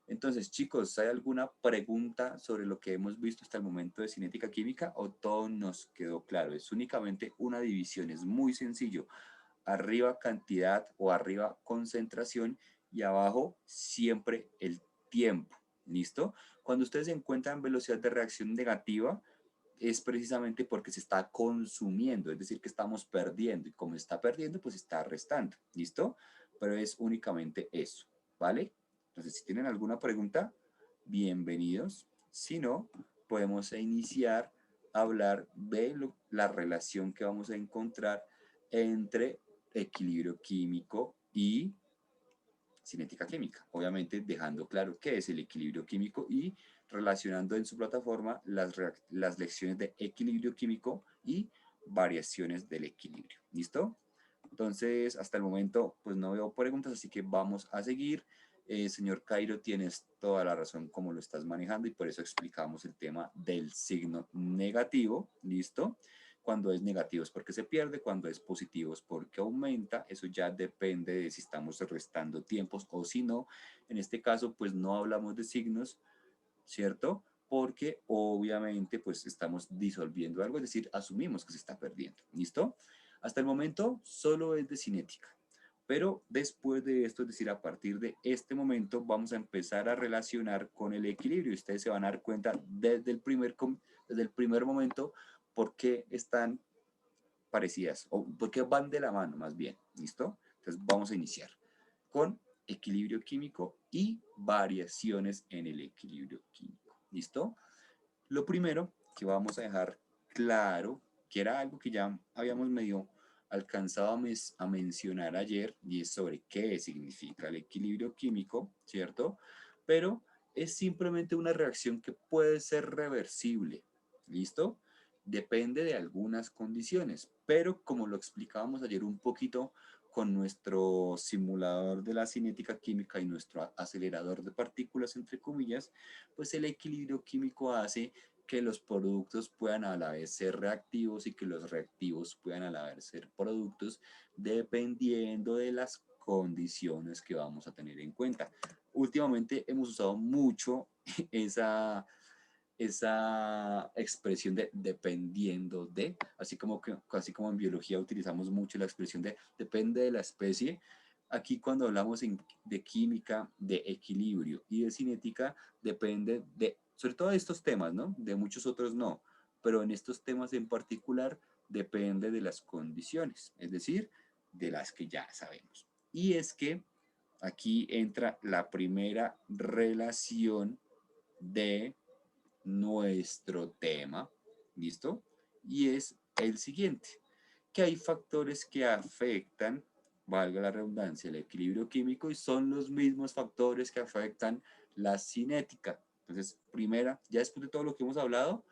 Entonces, chicos, ¿hay alguna pregunta sobre lo que hemos visto hasta el momento de cinética química o todo nos quedó claro? Es únicamente una división, es muy sencillo. Arriba cantidad o arriba concentración y abajo siempre el tiempo. ¿Listo? Cuando ustedes se encuentran velocidad de reacción negativa, es precisamente porque se está consumiendo, es decir, que estamos perdiendo, y como está perdiendo, pues está restando, ¿listo? Pero es únicamente eso, ¿vale? Entonces, si tienen alguna pregunta, bienvenidos. Si no, podemos iniciar a hablar de la relación que vamos a encontrar entre equilibrio químico y cinética química. Obviamente dejando claro qué es el equilibrio químico y relacionando en su plataforma las lecciones de equilibrio químico y variaciones del equilibrio. ¿Listo? Entonces, hasta el momento, pues no veo preguntas, así que vamos a seguir. Señor Cairo, tienes toda la razón como lo estás manejando y por eso explicamos el tema del signo negativo. ¿Listo? Cuando es negativo es porque se pierde, cuando es positivo es porque aumenta. Eso ya depende de si estamos restando tiempos o si no. En este caso, pues no hablamos de signos, ¿cierto? Porque obviamente pues estamos disolviendo algo, es decir, asumimos que se está perdiendo. ¿Listo? Hasta el momento solo es de cinética. Pero después de esto, es decir, a partir de este momento, vamos a empezar a relacionar con el equilibrio. Ustedes se van a dar cuenta desde el primer momento por qué están parecidas o por qué van de la mano más bien. ¿Listo? Entonces vamos a iniciar con equilibrio químico y variaciones en el equilibrio químico. ¿Listo? Lo primero que vamos a dejar claro, que era algo que ya habíamos medio alcanzado a mencionar ayer, y es sobre qué significa el equilibrio químico, ¿cierto? Pero es simplemente una reacción que puede ser reversible, ¿listo? Depende de algunas condiciones, pero como lo explicábamos ayer un poquito con nuestro simulador de la cinética química y nuestro acelerador de partículas, entre comillas, pues el equilibrio químico hace que los productos puedan a la vez ser reactivos y que los reactivos puedan a la vez ser productos dependiendo de las condiciones que vamos a tener en cuenta. Últimamente hemos usado mucho esa, esa expresión de dependiendo de, así como en biología utilizamos mucho la expresión de depende de la especie. Aquí cuando hablamos de química, de equilibrio y de cinética, depende de, sobre todo de estos temas, ¿no? De muchos otros no, pero en estos temas en particular depende de las condiciones, es decir, de las que ya sabemos. Y es que aquí entra la primera relación de nuestro tema, ¿listo? Y es el siguiente, que hay factores que afectan, valga la redundancia, el equilibrio químico y son los mismos factores que afectan la cinética. Entonces, primera, ya después de todo lo que hemos hablado,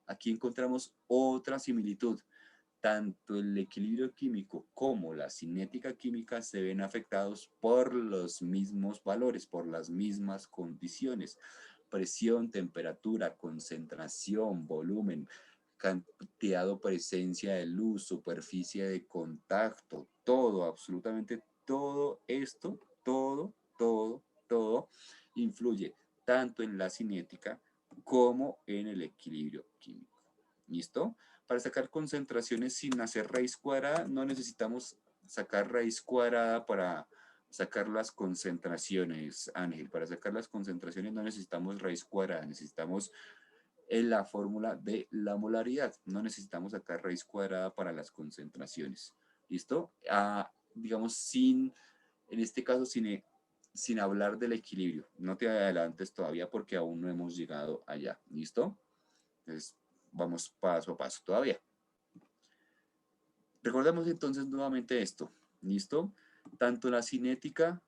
aquí encontramos otra similitud. Tanto el equilibrio químico como la cinética química se ven afectados por los mismos valores, por las mismas condiciones. Presión, temperatura, concentración, volumen, cantidad o presencia de luz, superficie de contacto, todo, absolutamente todo esto, todo influye tanto en la cinética como en el equilibrio químico. ¿Listo? Para sacar concentraciones sin hacer raíz cuadrada, no necesitamos sacar raíz cuadrada para sacar las concentraciones, Ángel. Para sacar las concentraciones no necesitamos raíz cuadrada, necesitamos la fórmula de la molaridad. No necesitamos sacar raíz cuadrada para las concentraciones. ¿Listo? Digamos, en este caso, sin hablar del equilibrio. No te adelantes todavía porque aún no hemos llegado allá. ¿Listo? Entonces, vamos paso a paso todavía. Recordemos entonces nuevamente esto, ¿listo? Tanto la cinética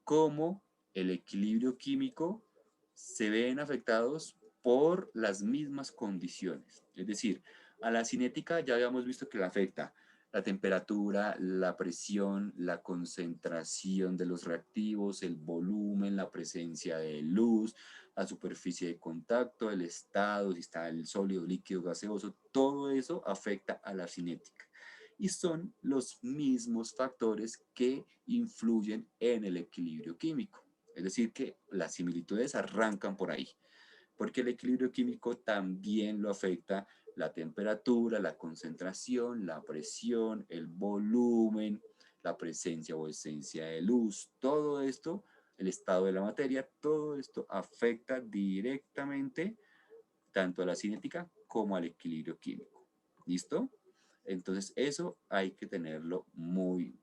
como el equilibrio químico se ven afectados por las mismas condiciones. Es decir, a la cinética ya habíamos visto que le afecta la temperatura, la presión, la concentración de los reactivos, el volumen, la presencia de luz, la superficie de contacto, el estado, si está el sólido, líquido, gaseoso, todo eso afecta a la cinética. Y son los mismos factores que influyen en el equilibrio químico. Es decir, que las similitudes arrancan por ahí, porque el equilibrio químico también lo afecta la temperatura, la concentración, la presión, el volumen, la presencia o esencia de luz, todo esto, el estado de la materia, todo esto afecta directamente tanto a la cinética como al equilibrio químico. ¿Listo? Entonces eso hay que tenerlo muy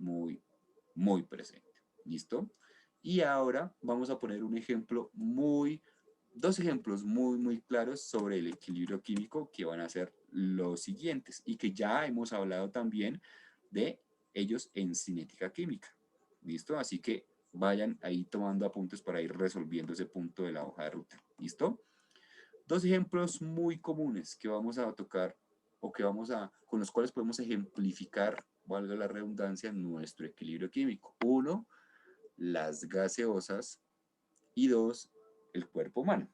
presente. ¿Listo? Y ahora vamos a poner un ejemplo muy dos ejemplos muy claros sobre el equilibrio químico que van a ser los siguientes y que ya hemos hablado también de ellos en cinética química. ¿Listo? Así que vayan ahí tomando apuntes para ir resolviendo ese punto de la hoja de ruta. ¿Listo? Dos ejemplos muy comunes que vamos a tocar o que con los cuales podemos ejemplificar, valga la redundancia, nuestro equilibrio químico. Uno, las gaseosas y dos, el cuerpo humano.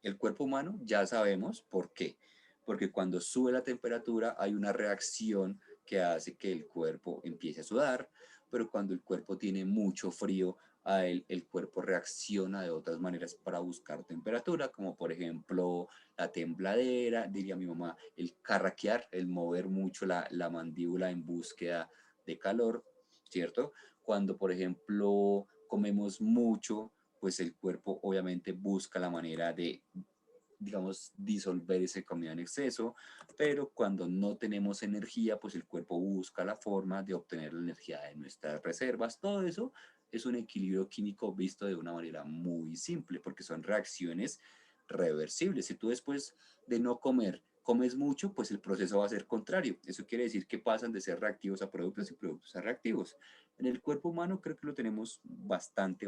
El cuerpo humano ya sabemos por qué. Porque cuando sube la temperatura hay una reacción que hace que el cuerpo empiece a sudar, pero cuando el cuerpo tiene mucho frío, el cuerpo reacciona de otras maneras para buscar temperatura, como por ejemplo la tembladera, diría mi mamá, el carraquear, el mover mucho la mandíbula en búsqueda de calor, ¿cierto? Cuando por ejemplo comemos mucho, pues el cuerpo obviamente busca la manera de, digamos, disolver esa comida en exceso, pero cuando no tenemos energía, pues el cuerpo busca la forma de obtener la energía de nuestras reservas. Todo eso es un equilibrio químico visto de una manera muy simple, porque son reacciones reversibles. Si tú después de no comer comes mucho, pues el proceso va a ser contrario. Eso quiere decir que pasan de ser reactivos a productos y productos a reactivos. En el cuerpo humano creo que lo tenemos bastante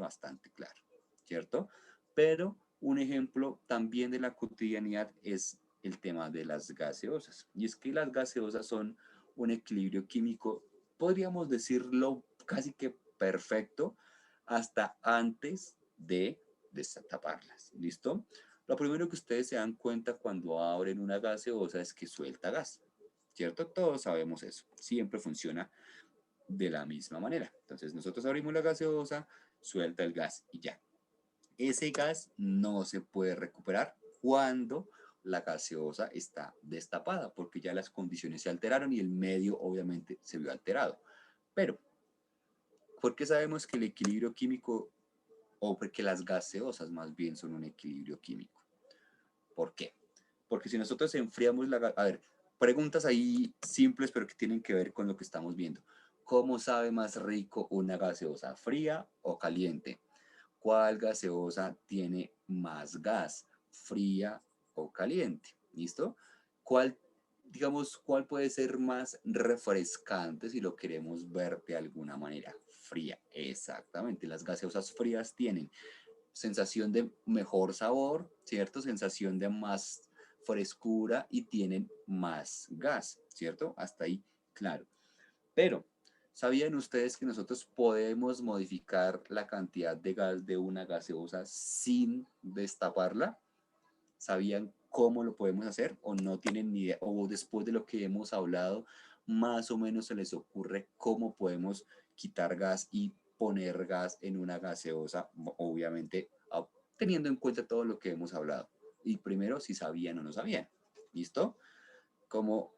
claro, ¿cierto? Pero un ejemplo también de la cotidianidad es el tema de las gaseosas. Y es que las gaseosas son un equilibrio químico, podríamos decirlo casi que perfecto, hasta antes de destaparlas. ¿Listo? Lo primero que ustedes se dan cuenta cuando abren una gaseosa es que suelta gas. ¿Cierto? Todos sabemos eso. Siempre funciona de la misma manera. Entonces nosotros abrimos la gaseosa, suelta el gas y ya. Ese gas no se puede recuperar cuando la gaseosa está destapada, porque ya las condiciones se alteraron y el medio obviamente se vio alterado. Pero, ¿por qué sabemos que el equilibrio químico, o porque las gaseosas más bien son un equilibrio químico? ¿Por qué? Porque si nosotros enfriamos a ver, preguntas ahí simples pero que tienen que ver con lo que estamos viendo. ¿Cómo sabe más rico una gaseosa, fría o caliente? ¿Cuál gaseosa tiene más gas, fría o caliente? ¿Listo? ¿Cuál, digamos, cuál puede ser más refrescante si lo queremos ver de alguna manera? Fría, exactamente. Las gaseosas frías tienen sensación de mejor sabor, ¿cierto? Sensación de más frescura y tienen más gas, ¿cierto? Hasta ahí, claro. Pero, ¿sabían ustedes que nosotros podemos modificar la cantidad de gas de una gaseosa sin destaparla? ¿Sabían cómo lo podemos hacer o no tienen ni idea? O después de lo que hemos hablado, más o menos se les ocurre cómo podemos quitar gas y poner gas en una gaseosa, obviamente teniendo en cuenta todo lo que hemos hablado. Y primero, si sabían o no sabían. ¿Listo? Como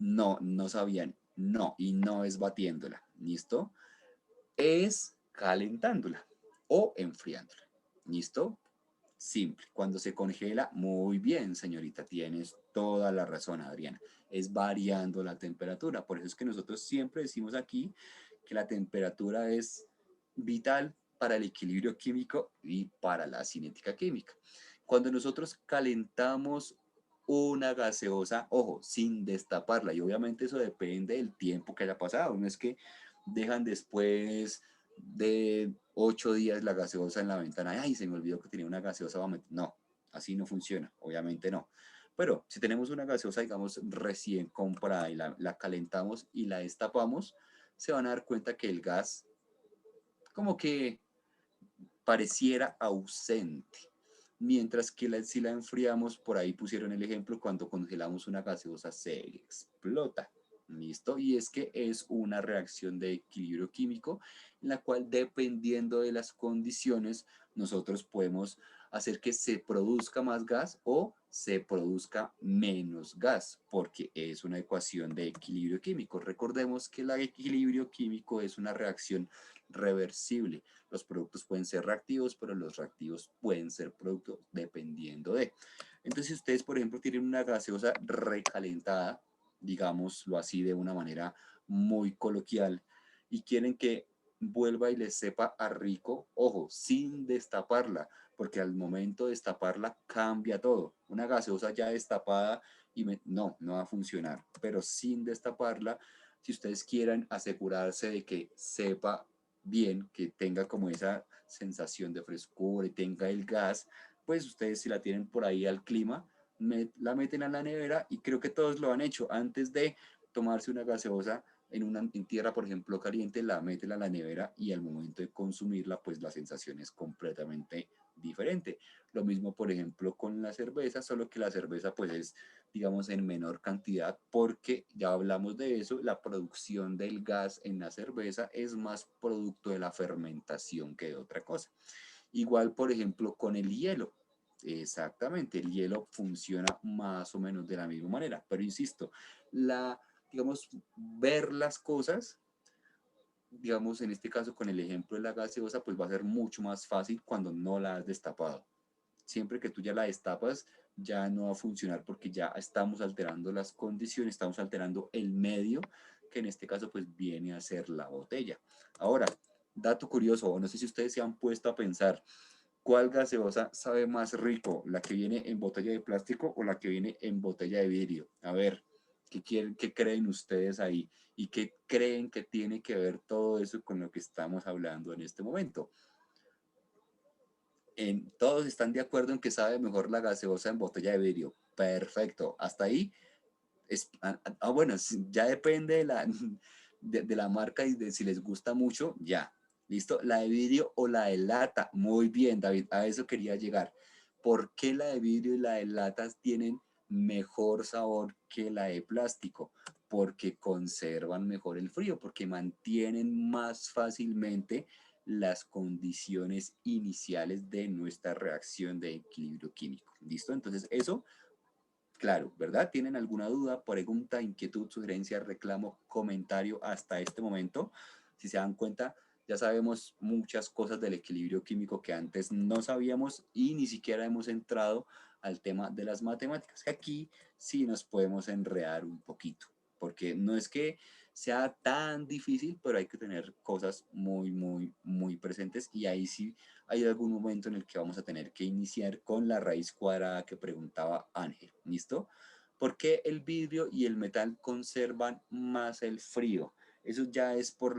no sabían, no, y no es batiéndola. ¿Listo? Es calentándola o enfriándola. ¿Listo? Simple. Cuando se congela, muy bien, señorita, tienes toda la razón, Adriana. Es variando la temperatura. Por eso es que nosotros siempre decimos aquí que la temperatura es vital para el equilibrio químico y para la cinética química. Cuando nosotros calentamos una gaseosa, ojo, sin destaparla, y obviamente eso depende del tiempo que haya pasado. No es que dejan después de 8 días la gaseosa en la ventana, ay, se me olvidó que tenía una gaseosa, no, así no funciona, obviamente no. Pero si tenemos una gaseosa, digamos, recién comprada y la calentamos y la destapamos, se van a dar cuenta que el gas como que pareciera ausente. Mientras que si la enfriamos, por ahí pusieron el ejemplo, cuando congelamos una gaseosa se explota. ¿Listo? Y es que es una reacción de equilibrio químico en la cual dependiendo de las condiciones nosotros podemos hacer que se produzca más gas o se produzca menos gas, porque es una ecuación de equilibrio químico. Recordemos que el equilibrio químico es una reacción reversible. Los productos pueden ser reactivos, pero los reactivos pueden ser productos dependiendo de. Entonces, si ustedes, por ejemplo, tienen una gaseosa recalentada, digámoslo así de una manera muy coloquial, y quieren que vuelva y les sepa a rico, ojo, sin destaparla, porque al momento de destaparla cambia todo. Una gaseosa ya destapada no va a funcionar, pero sin destaparla, si ustedes quieren asegurarse de que sepa bien, que tenga como esa sensación de frescura y tenga el gas, pues ustedes si la tienen por ahí al clima, la meten a la nevera y creo que todos lo han hecho antes de tomarse una gaseosa en tierra, por ejemplo, caliente, la meten a la nevera y al momento de consumirla, pues la sensación es completamente diferente. Lo mismo, por ejemplo, con la cerveza, solo que la cerveza pues es, digamos, en menor cantidad porque ya hablamos de eso, la producción del gas en la cerveza es más producto de la fermentación que de otra cosa. Igual, por ejemplo, con el hielo. Exactamente, el hielo funciona más o menos de la misma manera, pero insisto, digamos, ver las cosas, digamos, en este caso con el ejemplo de la gaseosa, pues va a ser mucho más fácil cuando no la has destapado. Siempre que tú ya la destapas, ya no va a funcionar porque ya estamos alterando las condiciones, estamos alterando el medio, que en este caso pues viene a ser la botella. Ahora, dato curioso, no sé si ustedes se han puesto a pensar, ¿cuál gaseosa sabe más rico? ¿La que viene en botella de plástico o la que viene en botella de vidrio? A ver, qué creen ustedes ahí? ¿Y qué creen que tiene que ver todo eso con lo que estamos hablando en este momento? Todos están de acuerdo en que sabe mejor la gaseosa en botella de vidrio. Perfecto. Hasta ahí. Bueno, ya depende de la marca y de si les gusta mucho, ya. ¿Listo? La de vidrio o la de lata. Muy bien, David. A eso quería llegar. ¿Por qué la de vidrio y la de latas tienen mejor sabor que la de plástico? Porque conservan mejor el frío, porque mantienen más fácilmente las condiciones iniciales de nuestra reacción de equilibrio químico. ¿Listo? Entonces, eso, claro, ¿verdad? ¿Tienen alguna duda, pregunta, inquietud, sugerencia, reclamo, comentario hasta este momento? Si se dan cuenta, ya sabemos muchas cosas del equilibrio químico que antes no sabíamos y ni siquiera hemos entrado al tema de las matemáticas. Aquí sí nos podemos enredar un poquito, porque no es que sea tan difícil, pero hay que tener cosas muy, muy, muy presentes y ahí sí hay algún momento en el que vamos a tener que iniciar con la raíz cuadrada que preguntaba Ángel. ¿Listo? ¿Por qué el vidrio y el metal conservan más el frío? Eso ya es por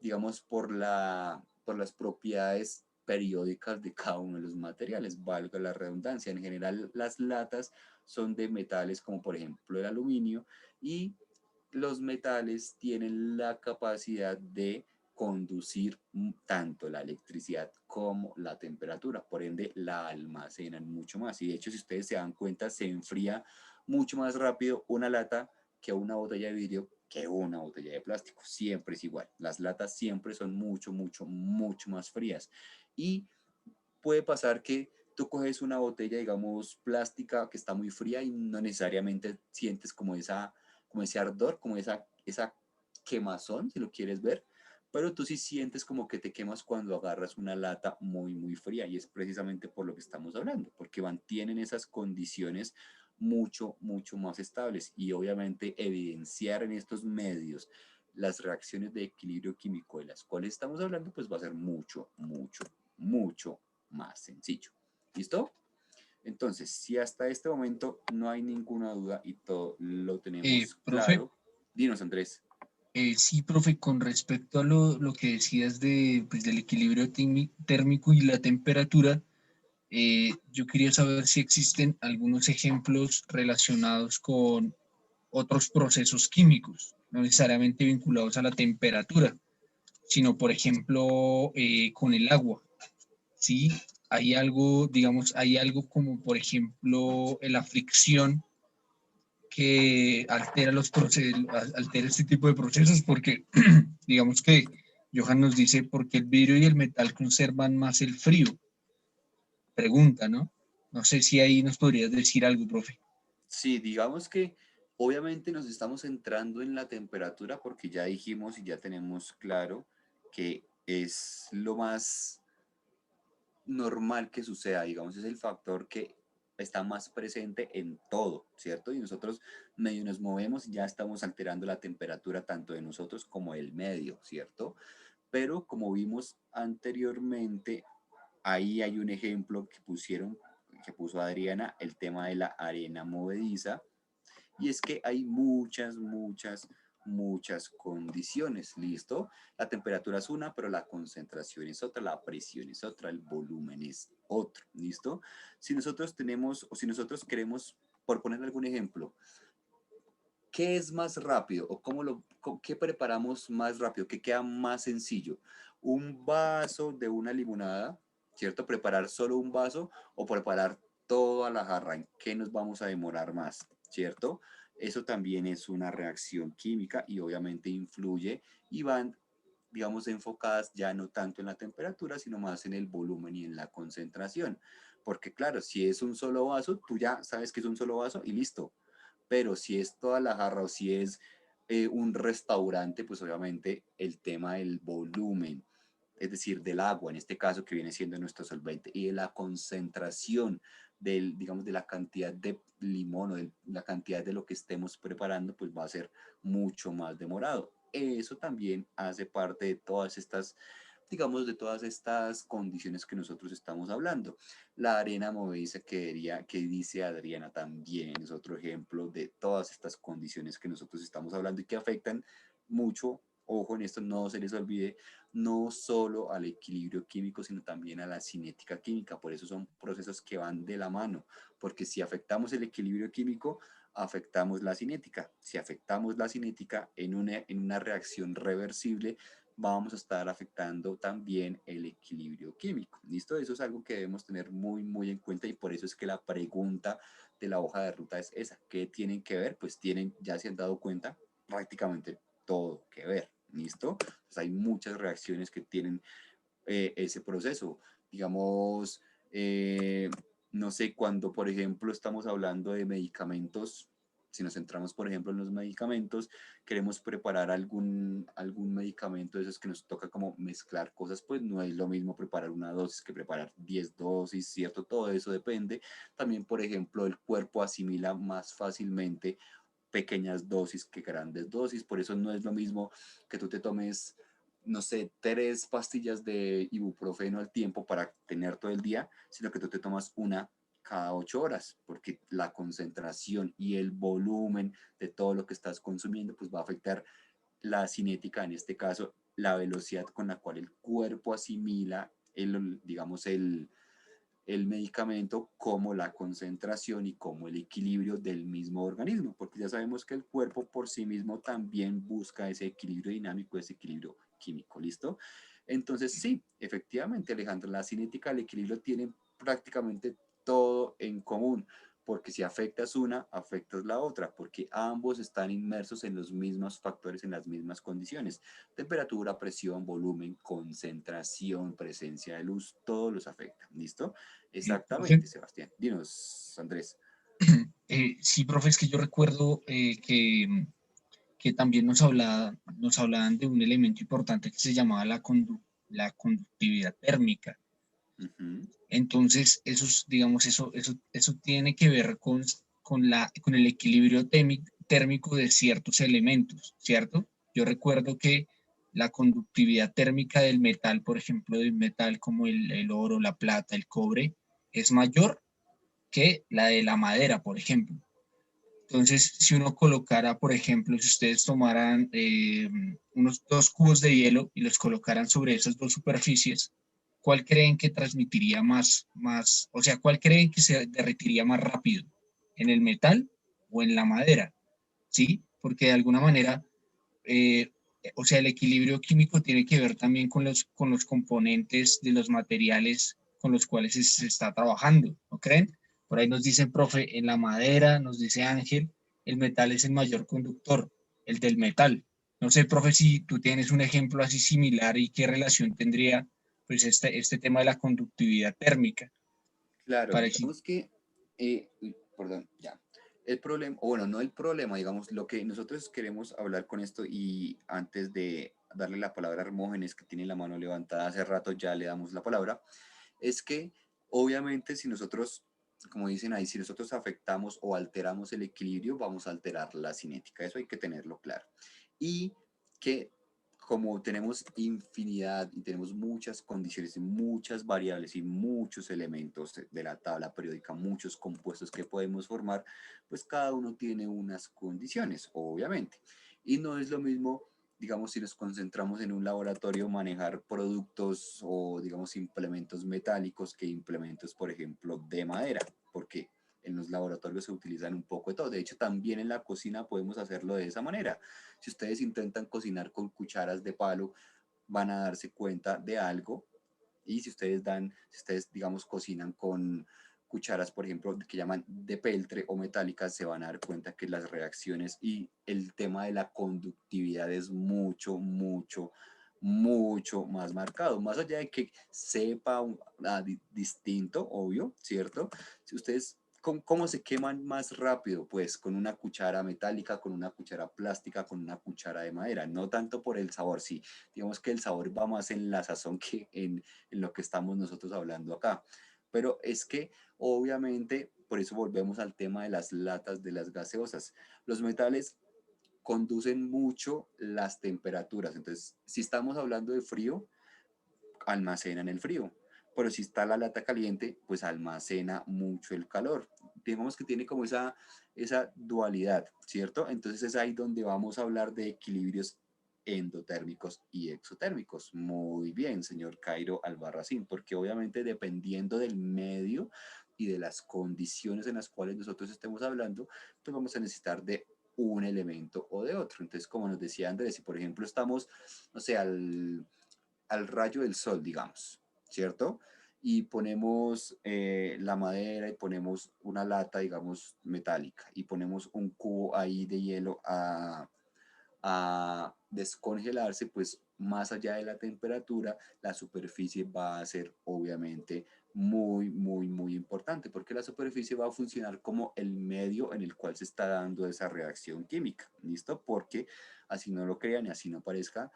digamos, por las propiedades periódicas de cada uno de los materiales, valga la redundancia. En general, las latas son de metales como por ejemplo el aluminio y los metales tienen la capacidad de conducir tanto la electricidad como la temperatura, por ende la almacenan mucho más. Y de hecho, si ustedes se dan cuenta, se enfría mucho más rápido una lata que una botella de vidrio que una botella de plástico. Siempre es igual. Las latas siempre son mucho, mucho, mucho más frías. Y puede pasar que tú coges una botella, digamos, plástica que está muy fría y no necesariamente sientes como ese ardor, como esa quemazón, si lo quieres ver, pero tú sí sientes como que te quemas cuando agarras una lata muy, muy fría y es precisamente por lo que estamos hablando, porque mantienen esas condiciones mucho, mucho más estables y obviamente evidenciar en estos medios las reacciones de equilibrio químico de las cuales estamos hablando, pues va a ser mucho, mucho, mucho más sencillo. ¿Listo? Entonces, si hasta este momento no hay ninguna duda y todo lo tenemos Profe, claro, dinos, Andrés. sí, profe, con respecto a lo que decías de, pues, del equilibrio térmico y la temperatura, yo quería saber si existen algunos ejemplos relacionados con otros procesos químicos, no necesariamente vinculados a la temperatura, sino, por ejemplo, con el agua. Sí, hay algo, digamos, hay algo como, por ejemplo, la fricción que altera altera este tipo de procesos, porque digamos que Johan nos dice, porque el vidrio y el metal conservan más el frío. Pregunta, ¿no? No sé si ahí nos podrías decir algo, profe. Sí, digamos que obviamente nos estamos centrando en la temperatura porque ya dijimos y ya tenemos claro que es lo más normal que suceda, digamos, es el factor que está más presente en todo, ¿cierto? Y nosotros medio nos movemos y ya estamos alterando la temperatura tanto de nosotros como del medio, ¿cierto? pero como vimos anteriormente, ahí hay un ejemplo que puso Adriana, el tema de la arena movediza, y es que hay muchas condiciones, ¿listo? La temperatura es una, pero la concentración es otra, la presión es otra, el volumen es otro, ¿listo? Si nosotros tenemos, o si nosotros queremos, por poner algún ejemplo, ¿qué es más rápido o qué preparamos más rápido? ¿Qué queda más sencillo? ¿Un vaso de una limonada, cierto? ¿Preparar solo un vaso o preparar toda la jarra? ¿En qué nos vamos a demorar más, cierto? Eso también es una reacción química y obviamente influye y van, digamos, enfocadas ya no tanto en la temperatura, sino más en el volumen y en la concentración. Porque claro, si es un solo vaso, tú ya sabes que es un solo vaso y listo, pero si es toda la jarra o si es un restaurante, pues obviamente el tema del volumen, es decir, del agua, en este caso que viene siendo nuestro solvente, y de la concentración del, digamos, de la cantidad de limón o de la cantidad de lo que estemos preparando, pues va a ser mucho más demorado. Eso también hace parte de todas estas, digamos, de todas estas condiciones que nosotros estamos hablando. La arena movediza que dice Adriana también es otro ejemplo de todas estas condiciones que nosotros estamos hablando y que afectan mucho, ojo en esto, no se les olvide, no solo al equilibrio químico, sino también a la cinética química. Por eso son procesos que van de la mano, porque si afectamos el equilibrio químico, afectamos la cinética. Si afectamos la cinética en una reacción reversible, vamos a estar afectando también el equilibrio químico. ¿Listo? Eso es algo que debemos tener muy en cuenta y por eso es que la pregunta de la hoja de ruta es esa. ¿Qué tienen que ver? Pues tienen, ya se han dado cuenta, prácticamente todo que ver. ¿Listo? Pues hay muchas reacciones que tienen ese proceso. Digamos, no sé, cuando por ejemplo estamos hablando de medicamentos, si nos centramos por ejemplo en los medicamentos, queremos preparar algún medicamento de esos que nos toca como mezclar cosas, pues no es lo mismo preparar una dosis que preparar 10 dosis, ¿cierto? Todo eso depende. También, por ejemplo, el cuerpo asimila más fácilmente pequeñas dosis que grandes dosis, por eso no es lo mismo que tú te tomes, no sé, 3 pastillas de ibuprofeno al tiempo para tener todo el día, sino que tú te tomas una cada 8 horas, porque la concentración y el volumen de todo lo que estás consumiendo, pues va a afectar la cinética, en este caso, la velocidad con la cual el cuerpo asimila digamos, el medicamento, como la concentración y como el equilibrio del mismo organismo, porque ya sabemos que el cuerpo por sí mismo también busca ese equilibrio dinámico, ese equilibrio químico, ¿listo? Entonces, sí, efectivamente, Alejandro, la cinética, el equilibrio tienen prácticamente todo en común, porque si afectas una, afectas la otra, porque ambos están inmersos en los mismos factores, en las mismas condiciones. Temperatura, presión, volumen, concentración, presencia de luz, todos los afectan, ¿listo? Profe, Exactamente, Sebastián. Dinos, Andrés. sí, profe, es que yo recuerdo que también nos hablaban de un elemento importante que se llamaba la conductividad térmica. Ujú. Entonces, digamos, eso tiene que ver con el equilibrio térmico de ciertos elementos, ¿cierto? Yo recuerdo que la conductividad térmica del metal, por ejemplo, de un metal como el oro, la plata, el cobre, es mayor que la de la madera, por ejemplo. Entonces, si uno colocara, por ejemplo, si ustedes tomaran unos 2 cubos de hielo y los colocaran sobre esas dos superficies, ¿cuál creen que transmitiría o sea, cuál creen que se derretiría más rápido? ¿En el metal o en la madera? ¿Sí? Porque de alguna manera, eh, o sea, el equilibrio químico tiene que ver también con los componentes de los materiales con los cuales se está trabajando, ¿no creen? Por ahí nos dice, profe, en la madera, nos dice Ángel, el metal es el mayor conductor, el del metal. No sé, profe, si tú tienes un ejemplo así similar y qué relación tendría pues este tema de la conductividad térmica. Claro, Parecido. digamos que, perdón, ya. El problema, o bueno, no el problema, digamos, lo que nosotros queremos hablar con esto y antes de darle la palabra a Hermógenes, que tiene la mano levantada hace rato, ya le damos la palabra, es que obviamente si nosotros, como dicen ahí, si nosotros afectamos o alteramos el equilibrio, vamos a alterar la cinética, eso hay que tenerlo claro. Y que como tenemos infinidad y tenemos muchas condiciones, muchas variables y muchos elementos de la tabla periódica, muchos compuestos que podemos formar, pues cada uno tiene unas condiciones, obviamente. Y no es lo mismo, digamos, si nos concentramos en un laboratorio, manejar productos o, digamos, implementos metálicos que implementos, por ejemplo, de madera, porque en los laboratorios se utilizan un poco de todo. De hecho, también en la cocina podemos hacerlo de esa manera. Si ustedes intentan cocinar con cucharas de palo, van a darse cuenta de algo. Y si ustedes, digamos, cocinan con cucharas, por ejemplo, que llaman de peltre o metálicas, se van a dar cuenta que las reacciones y el tema de la conductividad es mucho, mucho, mucho más marcado. Más allá de que sepa distinto, obvio, ¿cierto? Si ustedes ¿cómo se queman más rápido? Pues con una cuchara metálica, con una cuchara plástica, con una cuchara de madera. No tanto por el sabor, sí. Digamos que el sabor va más en la sazón que en lo que estamos nosotros hablando acá. Pero es que obviamente, por eso volvemos al tema de las latas de las gaseosas. Los metales conducen mucho las temperaturas. Entonces, si estamos hablando de frío, almacenan el frío. Pero si está la lata caliente, pues almacena mucho el calor. Digamos que tiene como esa dualidad, ¿cierto? Entonces es ahí donde vamos a hablar de equilibrios endotérmicos y exotérmicos. Muy bien, señor Cairo Albarracín, porque obviamente dependiendo del medio y de las condiciones en las cuales nosotros estemos hablando, pues vamos a necesitar de un elemento o de otro. Entonces, como nos decía Andrés, si por ejemplo estamos, no sé, al rayo del sol, digamos, ¿cierto? Y ponemos la madera y ponemos una lata, digamos, metálica y ponemos un cubo ahí de hielo a descongelarse, pues más allá de la temperatura, la superficie va a ser obviamente muy, muy, muy importante, porque la superficie va a funcionar como el medio en el cual se está dando esa reacción química, ¿listo? Porque así no lo crean y así no parezca,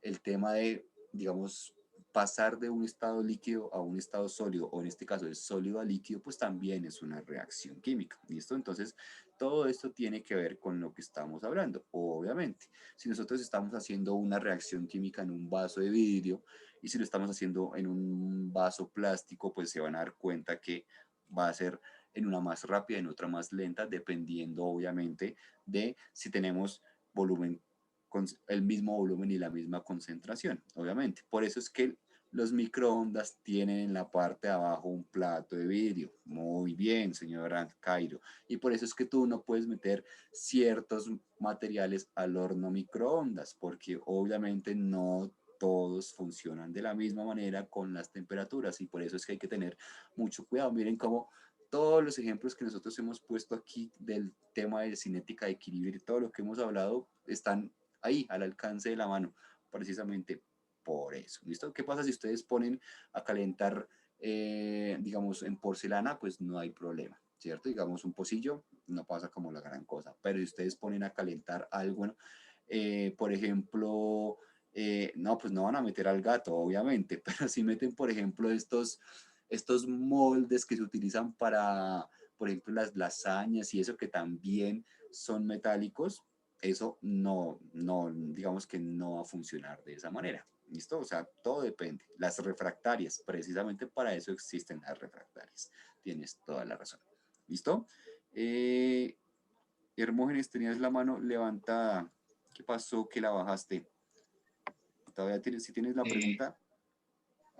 el tema de, digamos, pasar de un estado líquido a un estado sólido, o en este caso de sólido a líquido, pues también es una reacción química, ¿listo? Entonces, todo esto tiene que ver con lo que estamos hablando, obviamente. Si nosotros estamos haciendo una reacción química en un vaso de vidrio y si lo estamos haciendo en un vaso plástico, pues se van a dar cuenta que va a ser en una más rápida, en otra más lenta, dependiendo obviamente de si tenemos volumen, con el mismo volumen y la misma concentración, obviamente. Por eso es que los microondas tienen en la parte de abajo un plato de vidrio. Muy bien, señora Cairo. Y por eso es que tú no puedes meter ciertos materiales al horno microondas, porque obviamente no todos funcionan de la misma manera con las temperaturas y por eso es que hay que tener mucho cuidado. Miren cómo todos los ejemplos que nosotros hemos puesto aquí del tema de cinética de equilibrio y todo lo que hemos hablado están ahí al alcance de la mano, precisamente por eso. ¿Listo? ¿Qué pasa si ustedes ponen a calentar, digamos, en porcelana? Pues no hay problema, ¿cierto? Digamos, un pocillo no pasa como la gran cosa, pero si ustedes ponen a calentar algo, bueno, por ejemplo, no, pues no van a meter al gato, obviamente, pero si meten, por ejemplo, estos moldes que se utilizan para, por ejemplo, las lasañas y eso que también son metálicos, eso no, digamos que no va a funcionar de esa manera. ¿Listo? O sea, todo depende. Las refractarias, precisamente para eso existen las refractarias. Tienes toda la razón. ¿Listo? Hermógenes, tenías la mano levantada. ¿Qué pasó que la bajaste? Todavía tienes, si tienes la Eh, pregunta,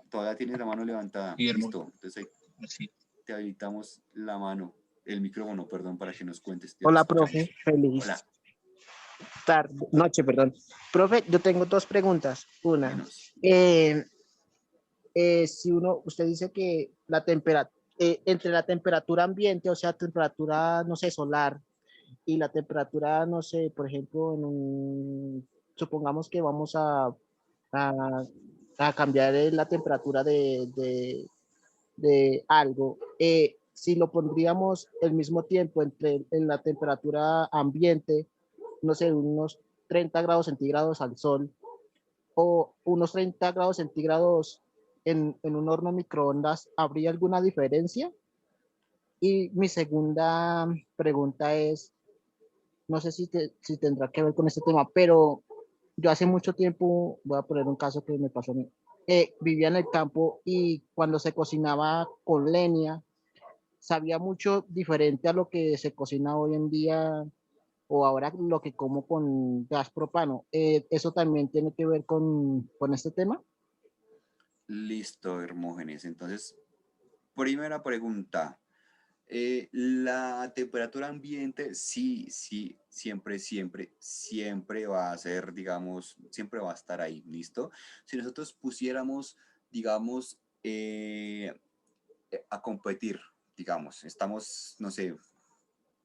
todavía tienes la mano levantada. Guillermo, Listo. Entonces ahí sí. te habilitamos la mano, el micrófono, perdón, para que nos cuentes. Ya te Hola, escuchamos. profe. Feliz Hola. noche, perdón. Profe, yo tengo dos preguntas. Una, Menos. eh, si usted dice que la temperatura, entre la temperatura ambiente, o sea, temperatura, no sé, solar, y la temperatura, no sé, por ejemplo, supongamos que vamos a, a cambiar la temperatura de algo, si lo pondríamos el mismo tiempo en la temperatura ambiente, no sé, unos 30 grados centígrados al sol o unos 30 grados centígrados en un horno microondas, ¿habría alguna diferencia? Y mi segunda pregunta es, no sé si tendrá que ver con este tema, pero yo hace mucho tiempo, voy a poner un caso que me pasó a mí, vivía en el campo y cuando se cocinaba con leña, sabía mucho diferente a lo que se cocina hoy en día o ahora lo que como con gas propano. ¿Eso también tiene que ver con este tema? Listo, Hermógenes. Entonces, primera pregunta. La temperatura ambiente, sí, sí, siempre, siempre, siempre va a ser, digamos, siempre va a estar ahí, ¿listo? Si nosotros pusiéramos, digamos, a competir, digamos, estamos, no sé,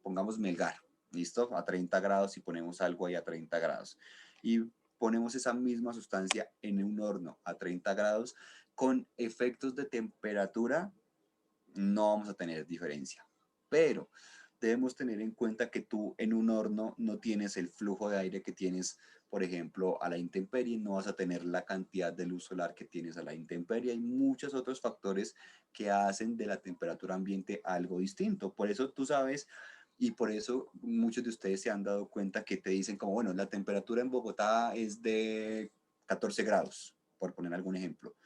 pongamos Melgar, ¿listo? A 30 grados y ponemos algo ahí a 30 grados. Y ponemos esa misma sustancia en un horno a 30 grados, con efectos de temperatura no vamos a tener diferencia. Pero debemos tener en cuenta que tú en un horno no tienes el flujo de aire que tienes, por ejemplo, a la intemperie, no vas a tener la cantidad de luz solar que tienes a la intemperie. Hay muchos otros factores que hacen de la temperatura ambiente algo distinto. Por eso tú sabes y por eso muchos de ustedes se han dado cuenta que te dicen como, bueno, la temperatura en Bogotá es de 14 grados, por poner algún ejemplo,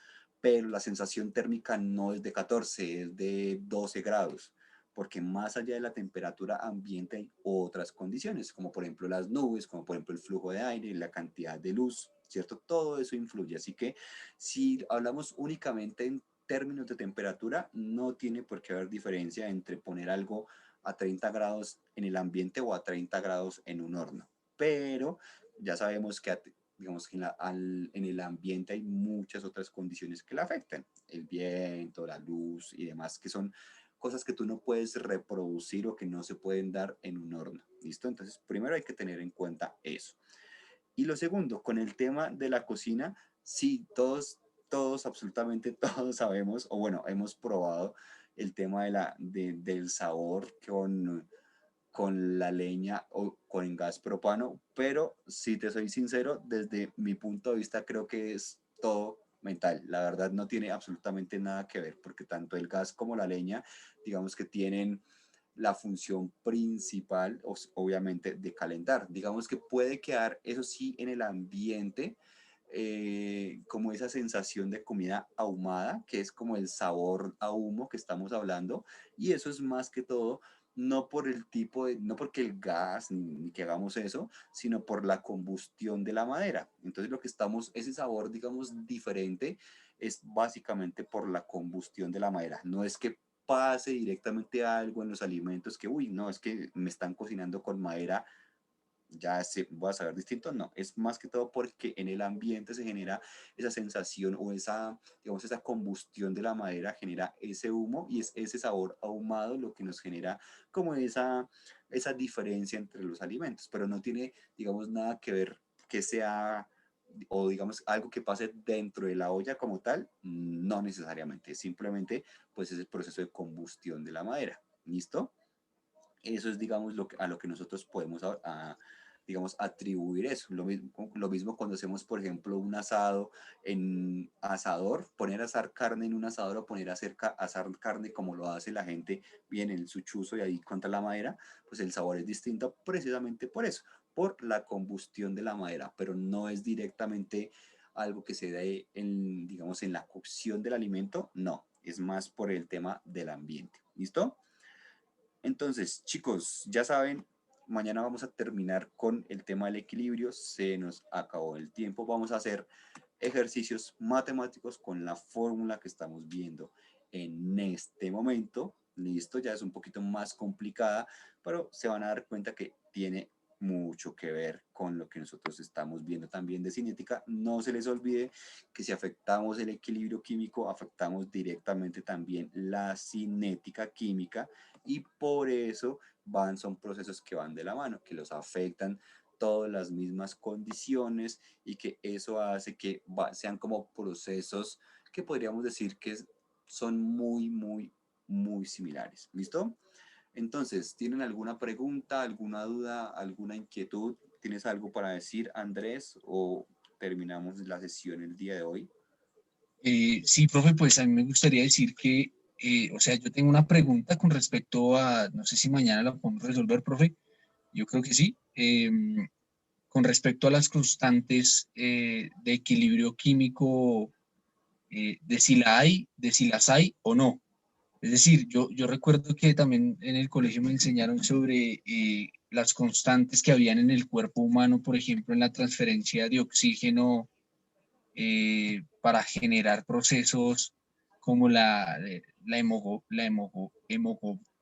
pero la sensación térmica no es de 14, es de 12 grados, porque más allá de la temperatura ambiente hay otras condiciones, como por ejemplo las nubes, como por ejemplo el flujo de aire, la cantidad de luz, ¿cierto? Todo eso influye, así que si hablamos únicamente en términos de temperatura, no tiene por qué haber diferencia entre poner algo a 30 grados en el ambiente o a 30 grados en un horno, pero ya sabemos que digamos que en el ambiente hay muchas otras condiciones que la afectan, el viento, la luz y demás, que son cosas que tú no puedes reproducir o que no se pueden dar en un horno, ¿listo? Entonces, primero hay que tener en cuenta eso. Y lo segundo, con el tema de la cocina, sí, todos, absolutamente todos sabemos, o bueno, hemos probado el tema del sabor con la leña o con el gas propano, pero si te soy sincero, desde mi punto de vista creo que es todo mental. La verdad no tiene absolutamente nada que ver, porque tanto el gas como la leña, digamos que tienen la función principal, obviamente, de calentar. Digamos que puede quedar, eso sí, en el ambiente, como esa sensación de comida ahumada, que es como el sabor a humo que estamos hablando, y eso es más que todo no por el tipo de, no porque el gas ni que hagamos eso, sino por la combustión de la madera. Entonces lo que estamos, ese sabor, digamos, diferente, es básicamente por la combustión de la madera. No es que pase directamente algo en los alimentos que, uy, no, es que me están cocinando con madera, ya se va a saber distinto, no, es más que todo porque en el ambiente se genera esa sensación o esa, digamos, esa combustión de la madera genera ese humo y es ese sabor ahumado lo que nos genera como esa diferencia entre los alimentos, pero no tiene, digamos, nada que ver que sea o digamos algo que pase dentro de la olla como tal, no necesariamente, simplemente pues es el proceso de combustión de la madera, ¿listo? Eso es, digamos, a lo que nosotros podemos, digamos, atribuir eso. Lo mismo cuando hacemos, por ejemplo, un asado en asador, poner a asar carne en un asador o poner a asar carne como lo hace la gente bien en su chuzo y ahí contra la madera, pues el sabor es distinto precisamente por eso, por la combustión de la madera, pero no es directamente algo que se dé en, digamos, en la cocción del alimento, no, es más por el tema del ambiente. ¿Listo? Entonces, chicos, ya saben, mañana vamos a terminar con el tema del equilibrio. Se nos acabó el tiempo. Vamos a hacer ejercicios matemáticos con la fórmula que estamos viendo en este momento. Listo, ya es un poquito más complicada, pero se van a dar cuenta que tiene mucho que ver con lo que nosotros estamos viendo también de cinética. No se les olvide que si afectamos el equilibrio químico, afectamos directamente también la cinética química y por eso son procesos que van de la mano, que los afectan todas las mismas condiciones y que eso hace que sean como procesos que podríamos decir que son muy, muy, muy similares. ¿Listo? Entonces, ¿tienen alguna pregunta, alguna duda, alguna inquietud? ¿Tienes algo para decir, Andrés? ¿O terminamos la sesión el día de hoy? Sí, profe, pues a mí me gustaría decir que, o sea, yo tengo una pregunta con respecto a, no sé si mañana la podemos resolver, profe, yo creo que sí, con respecto a las constantes de equilibrio químico, de si las hay o no. Es decir, yo recuerdo que también en el colegio me enseñaron sobre las constantes que habían en el cuerpo humano, por ejemplo, en la transferencia de oxígeno para generar procesos como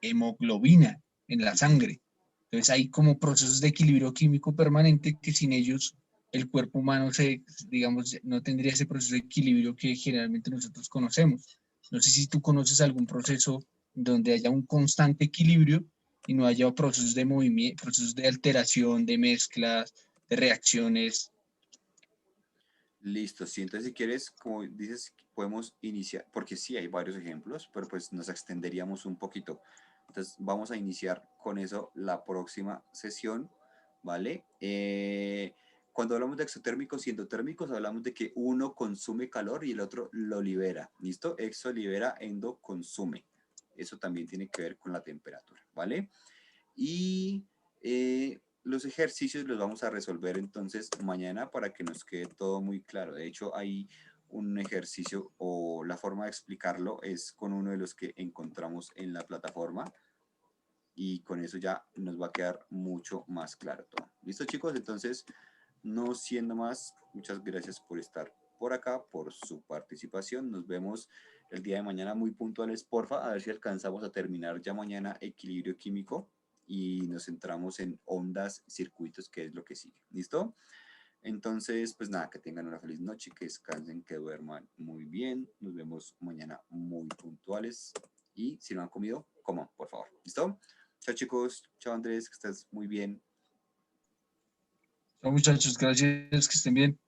hemoglobina en la sangre. Entonces hay como procesos de equilibrio químico permanente que sin ellos el cuerpo humano digamos, no tendría ese proceso de equilibrio que generalmente nosotros conocemos. No sé si tú conoces algún proceso donde haya un constante equilibrio y no haya procesos de movimiento, procesos de alteración, de mezclas, de reacciones. Listo, sí, entonces si quieres, como dices, podemos iniciar, porque sí hay varios ejemplos, pero pues nos extenderíamos un poquito. Entonces vamos a iniciar con eso la próxima sesión, ¿vale? Cuando hablamos de exotérmicos y endotérmicos, hablamos de que uno consume calor y el otro lo libera, ¿listo? Exo libera, endo consume. Eso también tiene que ver con la temperatura, ¿vale? Y los ejercicios los vamos a resolver entonces mañana para que nos quede todo muy claro. De hecho, hay un ejercicio o la forma de explicarlo es con uno de los que encontramos en la plataforma y con eso ya nos va a quedar mucho más claro todo. ¿Listo, chicos? Entonces, no siendo más, muchas gracias por estar por acá, por su participación. Nos vemos el día de mañana muy puntuales, porfa, a ver si alcanzamos a terminar ya mañana equilibrio químico y nos centramos en ondas, circuitos, que es lo que sigue. ¿Listo? Entonces, pues nada, que tengan una feliz noche, que descansen, que duerman muy bien. Nos vemos mañana muy puntuales. Y si no han comido, coman, por favor. ¿Listo? Chao, chicos. Chao, Andrés, que estés muy bien. Chao, muchachos, gracias, que estén bien.